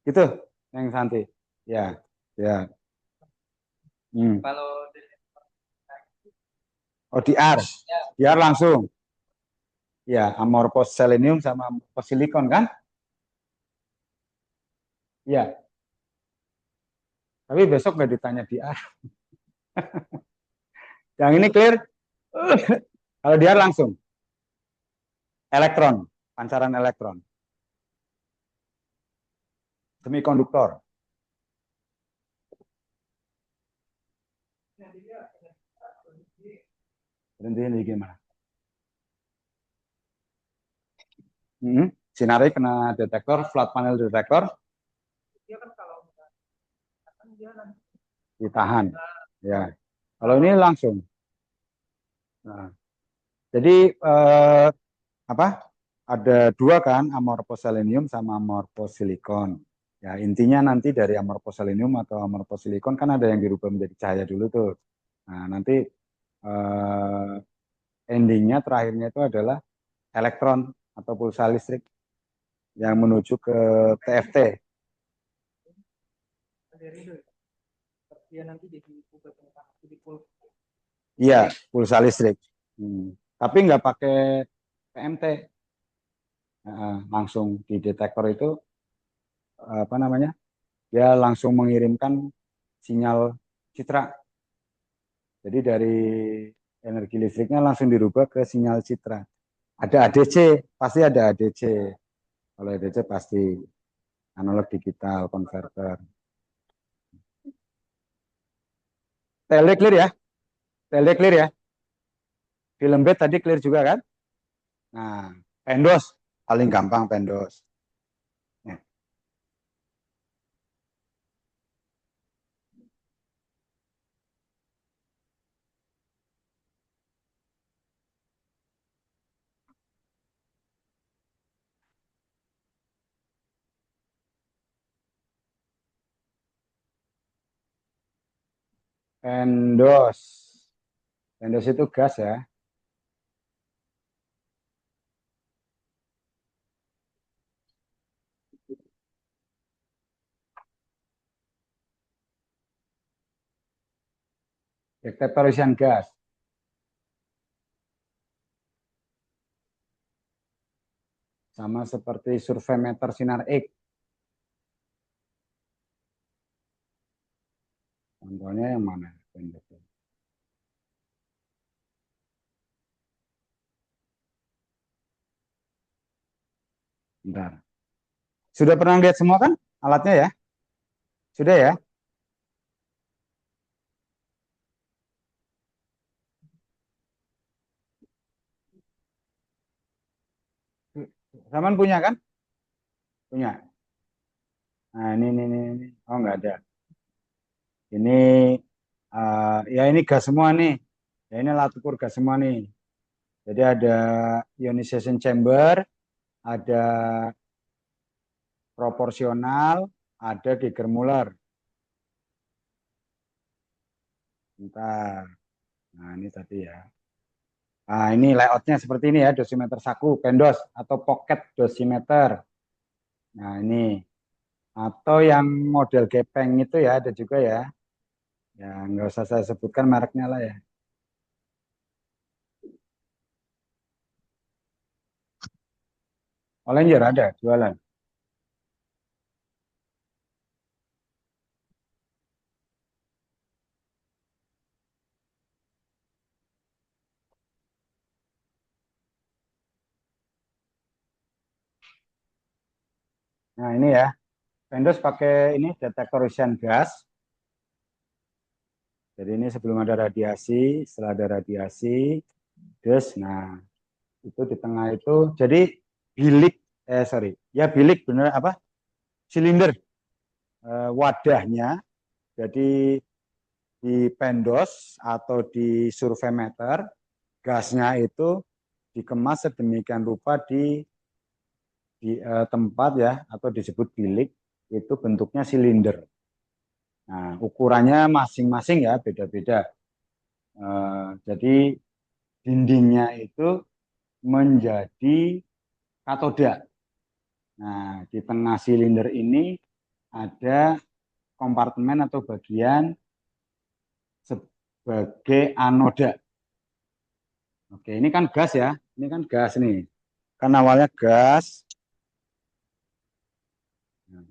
Itu yang Santi. Ya, ya. Hmm. Kalau Oh, DR langsung. Ya, amorphous selenium sama amorphous silikon kan? Ya, tapi besok nggak ditanya DR. Yang ini clear? Kalau DR langsung. Elektron, pancaran elektron. Semikonduktor. Berhenti ini gimana? Sinarnya kena detektor, flat panel detektor, dia kan kalau kan dia nanti ditahan. Ya, kalau ini langsung. Nah, jadi apa? Ada dua kan, amorphous selenium sama amorphous silikon. Ya, intinya nanti dari amorphous selenium atau amorphous silikon kan ada yang dirubah menjadi cahaya dulu tuh. Nah, nanti endingnya terakhirnya itu adalah elektron atau pulsa listrik yang menuju ke TFT. dari itu dia nanti jadi buka tentang jadi full. Iya, pulsa listrik. Tapi nggak pakai PMT. Langsung di detektor itu apa namanya? Dia langsung mengirimkan sinyal citra. Jadi dari energi listriknya langsung dirubah ke sinyal citra. Ada ADC, pasti ada ADC. Kalau ADC pasti analog digital converter. TLD clear ya? TLD clear ya? Film bed tadi clear juga kan? Nah, pendos paling gampang pendos. Ya. Pendos. Pendos itu gas ya. Detektor isian gas. Sama seperti surveimeter sinar X. Contohnya yang mana? Bentar. Sudah pernah lihat semua kan alatnya ya? Sudah ya? Saman punya kan? Punya. Nah, ini. Oh, nggak ada. Ini ya ini gas semua nih. Ya ini alat ukur gas semua nih. Jadi ada ionization chamber, ada proporsional, ada Geiger Muller. Bentar. Nah, ini tadi ya. Nah, ini layoutnya seperti ini ya, dosimeter saku, pendos, atau pocket dosimeter. Nah, ini. Atau yang model gepeng itu ya, ada juga ya. Ya, nggak usah saya sebutkan mereknya lah ya. Olenger ada, jualan. Nah, ini ya. Pendos pakai ini detektor isian gas. Jadi ini sebelum ada radiasi, setelah ada radiasi, terus nah itu di tengah itu jadi bilik sorry ya bilik bener apa silinder wadahnya jadi di pendos atau di surveimeter gasnya itu dikemas sedemikian rupa di tempat ya atau disebut bilik itu bentuknya silinder. Nah, ukurannya masing-masing ya beda-beda. Jadi dindingnya itu menjadi katoda. Nah, di tengah silinder ini ada kompartemen atau bagian sebagai anoda. Oke, ini kan gas ya. Ini kan gas nih. Kan awalnya gas. Nah,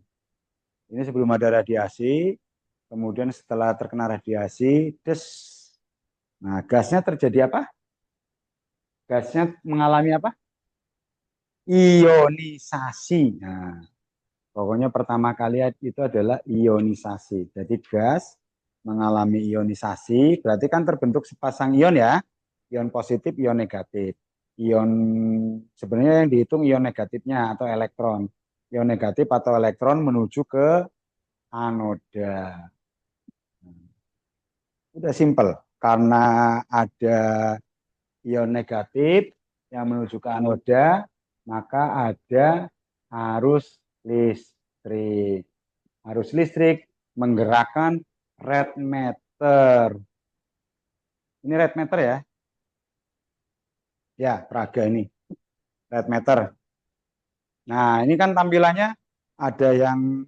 ini sebelum ada radiasi. Kemudian setelah terkena radiasi, des. Nah, gasnya terjadi apa? Gasnya mengalami apa? Ionisasi. Nah, pokoknya pertama kali itu adalah ionisasi. Jadi gas mengalami ionisasi, berarti kan terbentuk sepasang ion ya, ion positif, ion negatif. Ion sebenarnya yang dihitung ion negatifnya atau elektron. Ion negatif atau elektron menuju ke anoda. Udah simpel. Karena ada ion negatif yang menuju ke anoda, maka ada arus listrik. Arus listrik menggerakkan red meter. Ini red meter ya. Ya, peraga ini. Red meter. Nah, ini kan tampilannya ada yang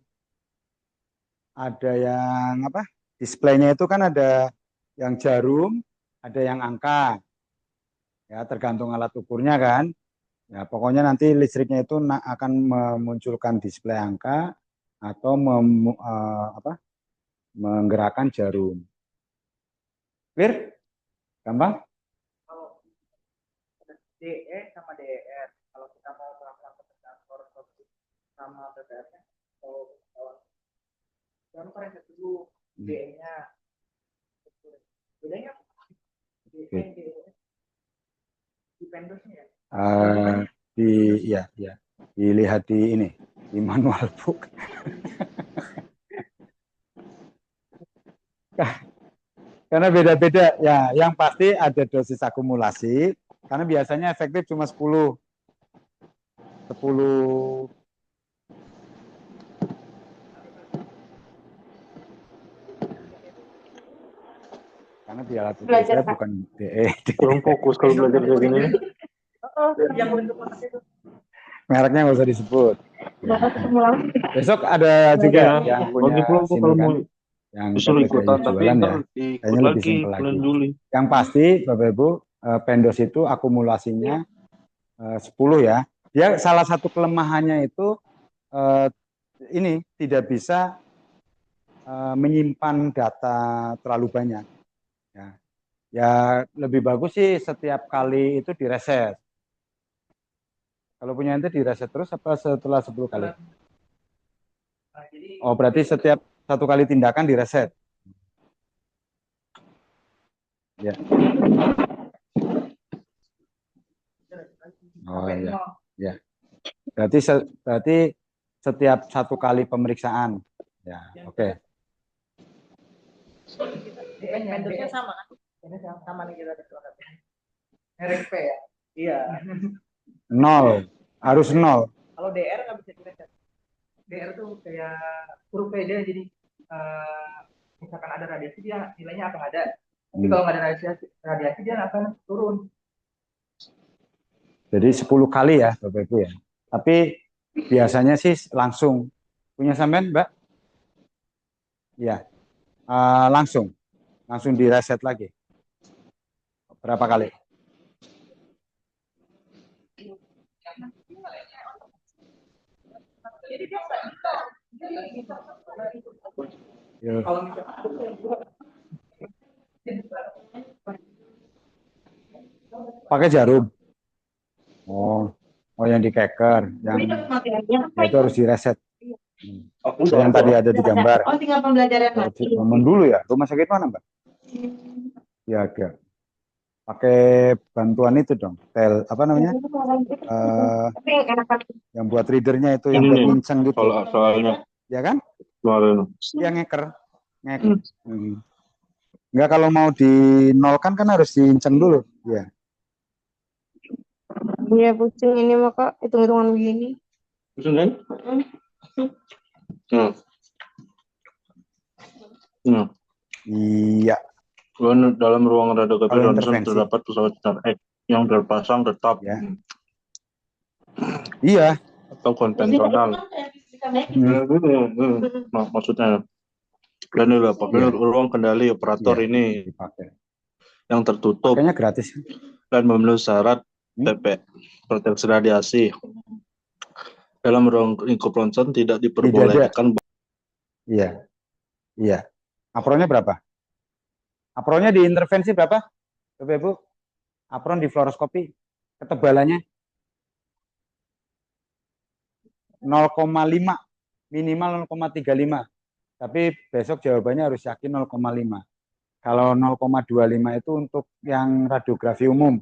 apa? Displaynya itu kan ada yang jarum, ada yang angka. Ya, tergantung alat ukurnya kan. Ya, pokoknya nanti listriknya itu akan memunculkan display angka atau apa? Menggerakkan jarum. Clear? Gampang? Kalau DE sama DER, kalau kita mau melakukan perbedaan sama BBM-nya, kalau jangan lupa reset dulu DE-nya. Bedanya DE, di pendosnya ya? Di ya ya dilihat di ini di manual book. Karena beda-beda ya, yang pasti ada dosis akumulasi karena biasanya efektif cuma 10 Karena di alat ukur Belajar, saya Kak. bukan DE. Kurang fokus kalau belajar kayak gini. Yang bentuk kotak itu. Mereknya nggak usah disebut. Bakal ketemu langsung. Besok ada juga Iya. yang punya Lagi pula aku SIM kalau kan, mau yang disuruh PPDI ikutan, tapi jualan ntar ya. ikut Kayaknya lebih lagi simpel lagi. bulan Juli. Yang pasti Bapak Ibu, Pendos itu akumulasinya 10 ya. Dia salah satu kelemahannya itu ini tidak bisa menyimpan data terlalu banyak. Ya. Ya lebih bagus sih setiap kali itu direset. Kalau punya ente direset terus apa setelah 10 kali? Nah, jadi Oh berarti setiap satu kali tindakan direset. Ya. Oh iya. Ya. Berarti setiap satu kali pemeriksaan. Ya, oke. vendornya sama kan? Ini sama nih kita ada. RXP ya? Iya. 0. Harus 0. Kalau DR nggak bisa direset. DR tuh kayak huruf P dia jadi misalkan ada radiasi dia nilainya akan ada. Tapi kalau nggak ada radiasi dia akan turun. Jadi 10 kali ya Bapak Ibu ya. Tapi biasanya sih langsung. Punya sampean Mbak? Iya. Langsung direset lagi. Berapa kali? Jadi dia Ya. kalau misalkan Pakai jarum. Oh yang di keker, yang itu harus direset. Yang tadi ada di gambar. Oh, tinggal pembelajaran lagi. Momen dulu ya. Rumah sakit mana Mbak? Ya agak. Pakai bantuan itu dong. Apa namanya? Tapi yang enak Yang buat readernya itu yang Ini buat nih, nginceng gitu. soalnya Ya kan? kemarin. Yang ngeker. Enggak, kalau mau dinolkan kan harus diinceng dulu. Ya. Iya, pusing ini mah Kak, hitung-hitungan begini. Pusing kan? Nah, Iya. dalam ruang radiografi Kalau ronsen intervensi. terdapat pesawat Star X yang terpasang tetap Ya. Iya. atau konvensional. Nah, maksudnya dan pakai ruang kendali operator Iya, ini dipakai. yang tertutup Pakainya gratis. dan memenuhi syarat TP proteksi radiasi. Dalam ruang lingkup ronsen tidak diperbolehkan. Iya. Iya. Apronnya berapa? Apronnya di intervensi berapa? Bapak Ibu? Apron di fluoroskopi ketebalannya 0,5, minimal 0,35. Tapi besok jawabannya harus yakin 0,5. Kalau 0,25 itu untuk yang radiografi umum.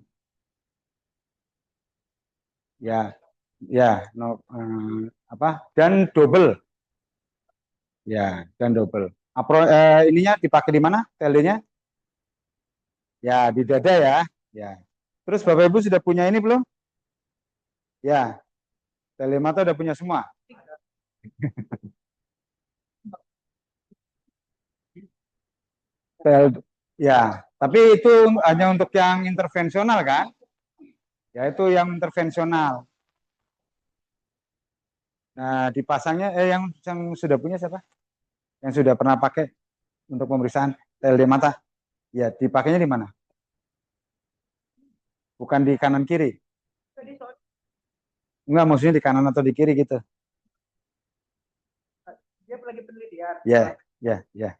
Ya, ya, dan double. Ya, dan double. Ininya dipakai di mana? TLD-nya? Ya, di dada ya. Ya. Terus Bapak Ibu sudah punya ini belum? Ya. Telemata udah punya semua. Ya, tapi itu hanya untuk yang intervensional kan? Ya itu yang intervensional. Nah, dipasangnya yang sudah punya siapa? Yang sudah pernah pakai untuk pemeriksaan TLD mata. Ya, dipakainya di mana? Bukan di kanan kiri. Enggak, maksudnya di kanan atau di kiri gitu. dia lagi penelitian. Ya, ya, ya.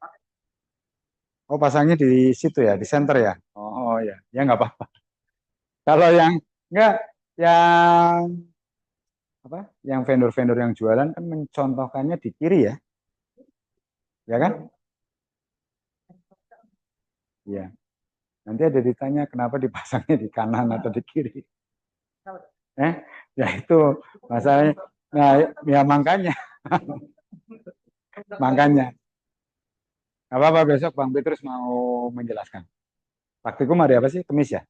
Oh, pasangnya di situ ya, di center ya. Oh, ya. Ya nggak apa-apa. Kalau yang enggak, yang apa? Yang vendor-vendor yang jualan kan mencontohkannya di kiri ya. Ya kan? Iya. Nanti ada ditanya kenapa dipasangnya di kanan atau di kiri. Ya itu masalahnya. Nah, ya makanya. Makanya. Apa-apa besok Bang Petrus mau menjelaskan. Praktikum hari apa sih? Kamis ya?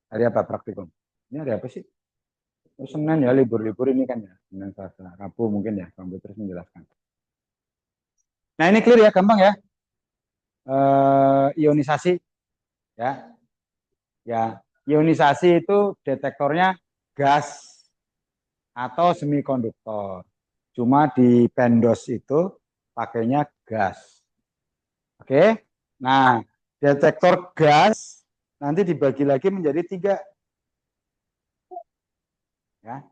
Hari apa praktikum? Ini hari apa sih? Oh, Senin ya, libur-libur ini kan ya. Senin, Selasa, Rabu mungkin ya Bang Petrus menjelaskan. Nah ini clear ya, gampang ya. ionisasi ya. Ya, ionisasi itu detektornya gas atau semikonduktor. Cuma di PENDOS itu pakainya gas. Oke. Nah, detektor gas nanti dibagi lagi menjadi 3 ya.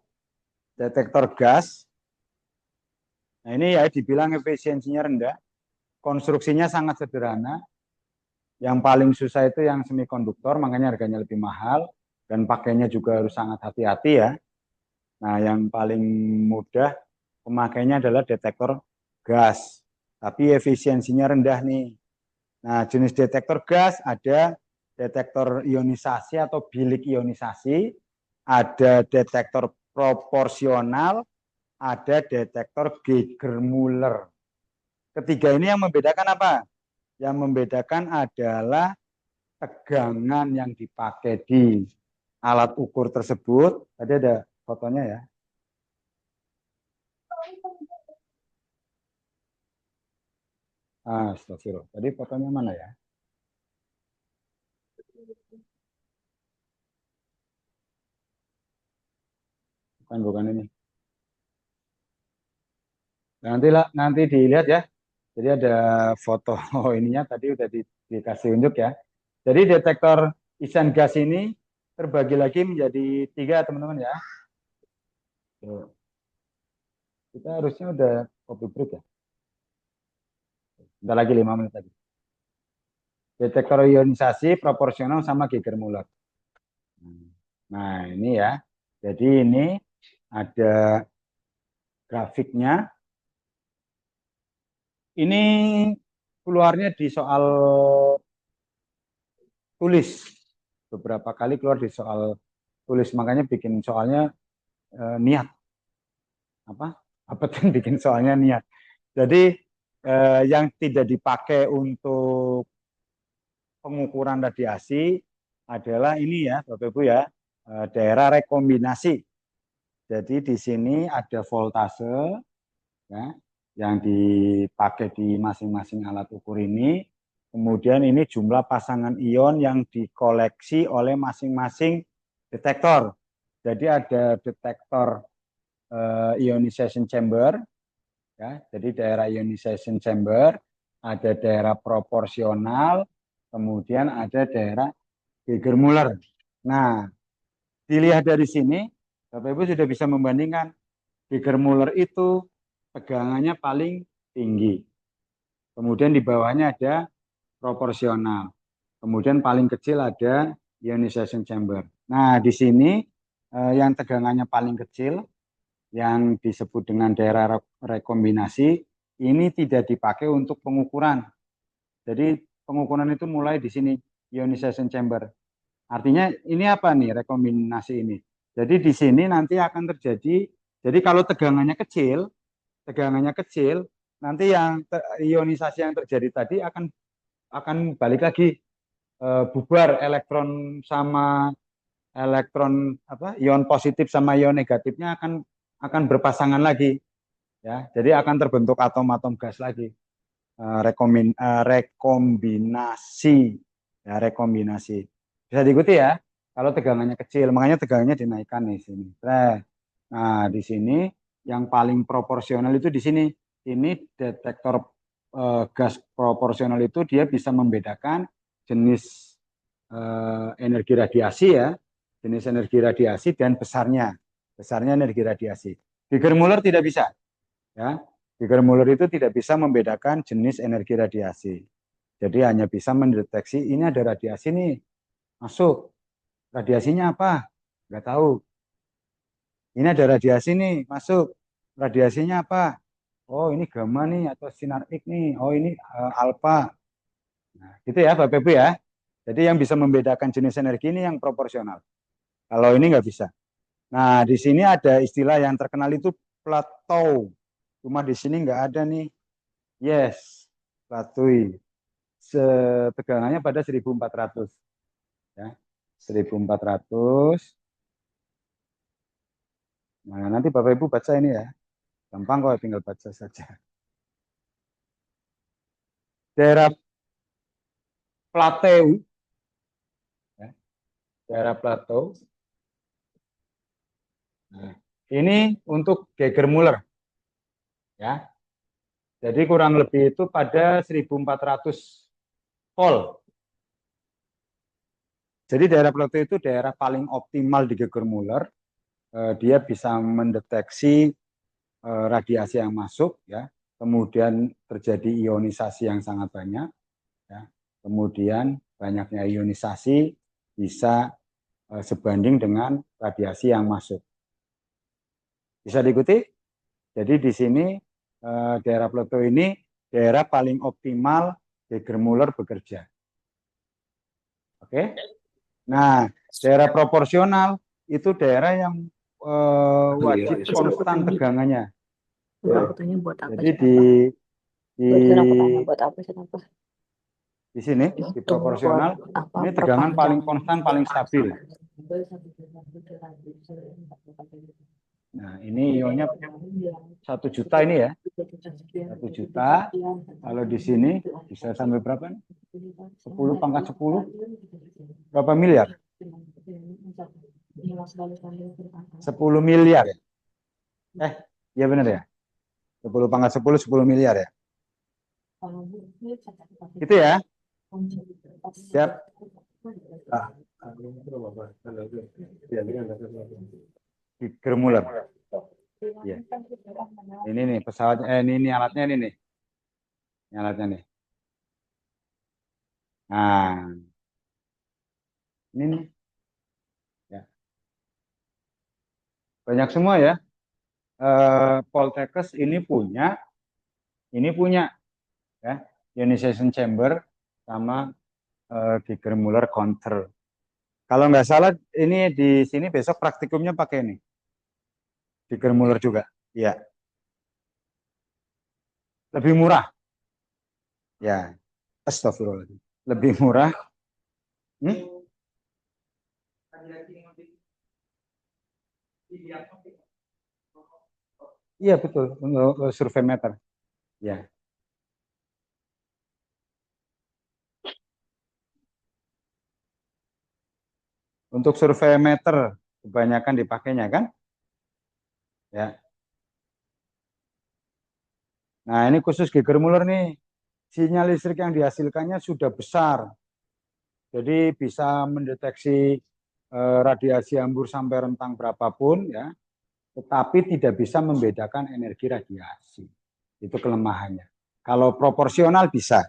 Detektor gas. Nah, ini ya dibilang efisiensinya rendah, konstruksinya sangat sederhana. Yang paling susah itu yang semikonduktor, makanya harganya lebih mahal dan pakainya juga harus sangat hati-hati ya. Nah, yang paling mudah pemakainya adalah detektor gas, tapi efisiensinya rendah nih. Nah, jenis detektor gas ada detektor ionisasi atau bilik ionisasi, ada detektor proporsional, ada detektor Geiger-Müller. Ketiga ini yang membedakan apa? Yang membedakan adalah tegangan yang dipakai di alat ukur tersebut. Tadi ada fotonya ya. Astagfirullah. Tadi fotonya mana ya? Bukan ini. Nanti dilihat ya. Jadi ada foto ininya tadi udah dikasih unjuk ya. Jadi detektor isan gas ini terbagi lagi menjadi 3 teman-teman ya. Tuh. Kita harusnya udah copy break ya. Bentar lagi 5 menit lagi. Detektor ionisasi, proporsional sama Geiger-Müller. Nah ini ya. Jadi ini ada grafiknya. Ini keluarnya di soal tulis. Beberapa kali keluar di soal tulis. Makanya bikin soalnya niat. Apa yang bikin soalnya niat. Jadi yang tidak dipakai untuk pengukuran radiasi adalah ini ya, Bapak Ibu ya, daerah rekombinasi. Jadi di sini ada voltase ya, yang dipakai di masing-masing alat ukur ini. Kemudian ini jumlah pasangan ion yang dikoleksi oleh masing-masing detektor. Jadi ada detektor ionization chamber, ya. Jadi daerah ionization chamber, ada daerah proporsional, kemudian ada daerah Geiger-Müller. Nah, dilihat dari sini, Bapak Ibu sudah bisa membandingkan Geiger-Müller itu tegangannya paling tinggi. Kemudian di bawahnya ada proporsional. Kemudian paling kecil ada ionization chamber. Nah, di sini yang tegangannya paling kecil, yang disebut dengan daerah rekombinasi, ini tidak dipakai untuk pengukuran. Jadi pengukuran itu mulai di sini, ionization chamber. Artinya ini apa nih rekombinasi ini? Jadi di sini nanti akan terjadi, jadi kalau tegangannya kecil, nanti yang ionisasi yang terjadi tadi akan balik lagi, bubar elektron sama elektron ion positif sama ion negatifnya akan berpasangan lagi ya. Jadi akan terbentuk atom-atom gas lagi. Rekombinasi ya, rekombinasi. Bisa diikuti ya. Kalau tegangannya kecil, makanya tegangannya dinaikkan nih sini. Nah, di sini yang paling proporsional itu di sini. Ini detektor gas proporsional itu dia bisa membedakan jenis energi radiasi ya, jenis energi radiasi dan besarnya energi radiasi. Geiger-Müller tidak bisa, ya. Geiger-Müller itu tidak bisa membedakan jenis energi radiasi. Jadi hanya bisa mendeteksi ini ada radiasi nih masuk. Radiasinya apa? Nggak tahu. Ini ada radiasi nih masuk. Radiasinya apa? Oh ini gamma nih atau sinar X nih. Oh ini alfa. Nah, gitu ya Bapak Ibu ya. Jadi yang bisa membedakan jenis energi ini yang proporsional. Kalau ini nggak bisa. Nah, di sini ada istilah yang terkenal itu plateau. Cuma di sini nggak ada nih. Yes, platui. Tegangannya pada 1400. Ya, 1400. Nah, nanti Bapak Ibu baca ini ya. Gampang kok, tinggal baca saja. Daerah plateau, ya, daerah plateau. Nah, ini untuk Geiger-Müller, ya. Jadi kurang lebih itu pada 1400 volt. Jadi daerah plateau itu daerah paling optimal di Geiger-Müller. Dia bisa mendeteksi radiasi yang masuk, ya. Kemudian terjadi ionisasi yang sangat banyak, ya. Kemudian banyaknya ionisasi bisa sebanding dengan radiasi yang masuk. Bisa diikuti? Jadi di sini daerah plateau ini daerah paling optimal Geiger-Müller bekerja. Oke? Nah, daerah proporsional itu daerah yang wajib konstan tegangannya. Ya. Aku tanya buat apa Jadi sih? di Aku tanya buat apa sih? di sini di Itu proporsional buat apa? ini tegangan paling Perpanjang konstan, paling stabil. pasar. Nah, ini ionnya 1 juta ini ya. 1 juta. Kalau di sini bisa sampai berapa? 10 pangkat 10. Berapa miliar? 10 miliar ya? Iya benar ya? 10 pangkat 10, 10 miliar ya? Gitu ya? Siap. Geiger-Müller. Ya. Ini nih pesawatnya, ini alatnya ini nih. Ini alatnya nih. Nah, ini nih. Ya. Banyak semua ya. Poltekkes ini punya ya, ionization chamber sama Geiger-Müller counter. Kalau nggak salah ini di sini besok praktikumnya pakai ini. Geiger-Müller juga. Ya. Lebih murah. Ya. Astagfirullahaladzim. Lebih murah. Hmm? Iya betul, untuk survei meter. Ya. Untuk survei meter kebanyakan dipakainya kan? Ya. Nah, ini khusus Geiger-Müller nih. Sinyal listrik yang dihasilkannya sudah besar. Jadi bisa mendeteksi radiasi hambur sampai rentang berapapun ya. Tetapi tidak bisa membedakan energi radiasi. Itu kelemahannya. Kalau proporsional bisa.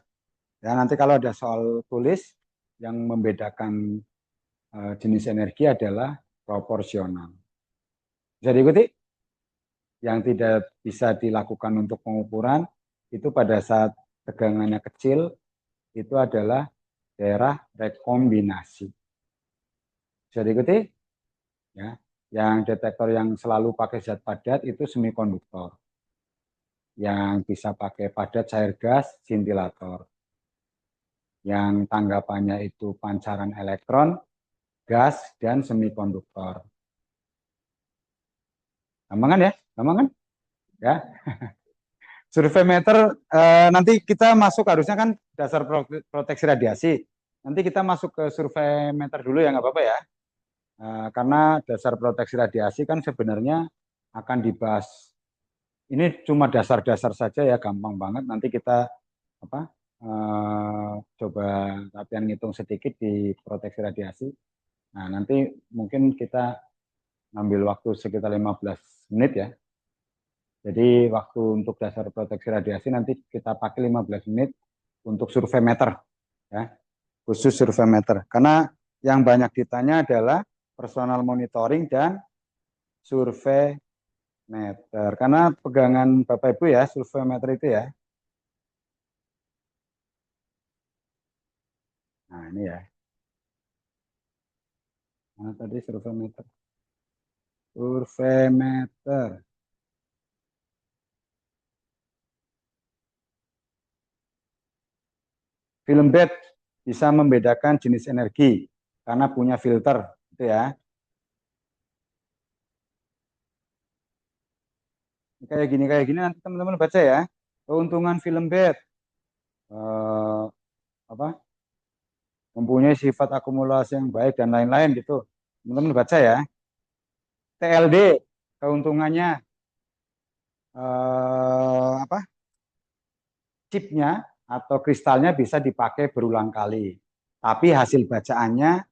Ya, nanti kalau ada soal tulis yang membedakan jenis energi adalah proporsional. Bisa diikuti? Yang tidak bisa dilakukan untuk pengukuran itu pada saat tegangannya kecil itu adalah daerah rekombinasi. Bisa diikuti? Ya. Yang detektor yang selalu pakai zat padat itu semikonduktor. Yang bisa pakai padat cair gas, scintillator. Yang tanggapannya itu pancaran elektron, gas, dan semikonduktor. Gampang kan ya? Gampang kan? Ya. Survei meter nanti kita masuk harusnya kan dasar proteksi radiasi. Nanti kita masuk ke survei meter dulu ya nggak apa-apa ya. Karena dasar proteksi radiasi kan sebenarnya akan dibahas. Ini cuma dasar-dasar saja ya, gampang banget. Nanti kita apa? Coba latihan ngitung sedikit di proteksi radiasi. Nah, nanti mungkin kita ngambil waktu sekitar 15 menit ya. Jadi waktu untuk dasar proteksi radiasi nanti kita pakai 15 menit untuk survei meter. Ya, khusus survei meter. Karena yang banyak ditanya adalah personal monitoring dan survei meter. Karena pegangan Bapak Ibu ya, survei meter itu ya. Nah ini ya. Mana tadi survei meter? Survei meter. Film bed bisa membedakan jenis energi karena punya filter, gitu ya. Kayak gini nanti teman-teman baca ya. Keuntungan film bed apa? mempunyai sifat akumulasi yang baik dan lain-lain gitu. Teman-teman baca ya. TLD keuntungannya apa? Chipnya atau kristalnya bisa dipakai berulang kali. Tapi hasil bacaannya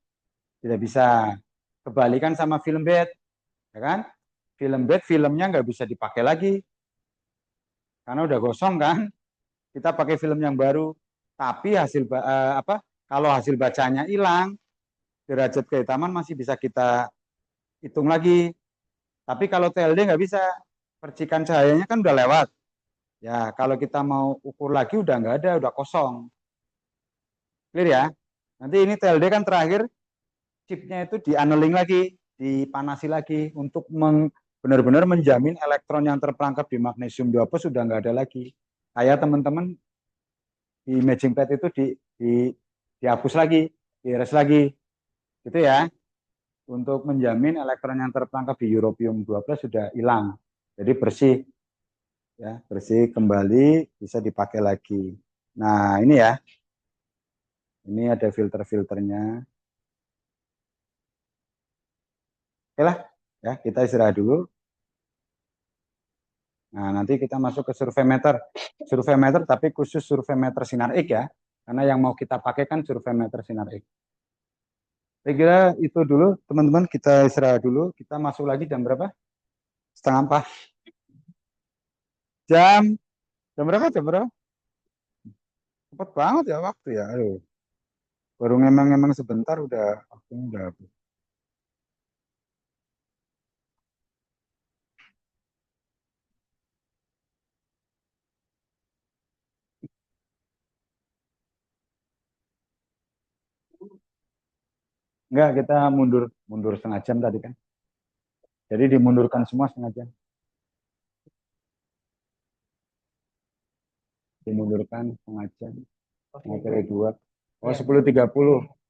tidak bisa. Kebalikan sama film bed, ya kan? Film bed filmnya nggak bisa dipakai lagi karena udah gosong kan. Kita pakai film yang baru. Tapi apa? Kalau hasil bacanya hilang, derajat kehitaman masih bisa kita hitung lagi. Tapi kalau TLD nggak bisa, percikan cahayanya kan udah lewat. Ya, kalau kita mau ukur lagi udah nggak ada, udah kosong. Clear ya? Nanti ini TLD kan terakhir, chipnya itu di-annealing lagi, dipanasi lagi untuk benar-benar menjamin elektron yang terperangkap di magnesium 2 sudah nggak ada lagi. Kayak teman-teman di imaging plate itu dihapus lagi, di-erase lagi. Gitu ya. Untuk menjamin elektron yang terperangkap di europium 12 sudah hilang. Jadi bersih. Ya, bersih kembali bisa dipakai lagi. Nah, ini ya. Ini ada filter-filternya. Oke lah, ya kita istirahat dulu. Nah, nanti kita masuk ke survei meter. Survei meter tapi khusus survei meter sinar X ya. Karena yang mau kita pakai kan survei meter sinar X. Saya kira itu dulu, teman-teman. Kita istirahat dulu. Kita masuk lagi jam berapa? Setengah 4. Jam, jam berapa? Jam berapa? Cepat banget ya waktu ya. Aduh. Baru ngemang-ngemang sebentar udah waktunya udah habis. Enggak, kita mundur setengah jam tadi kan. Jadi dimundurkan semua setengah jam. Dimundurkan setengah jam. Materi 2. Oh, 10.30.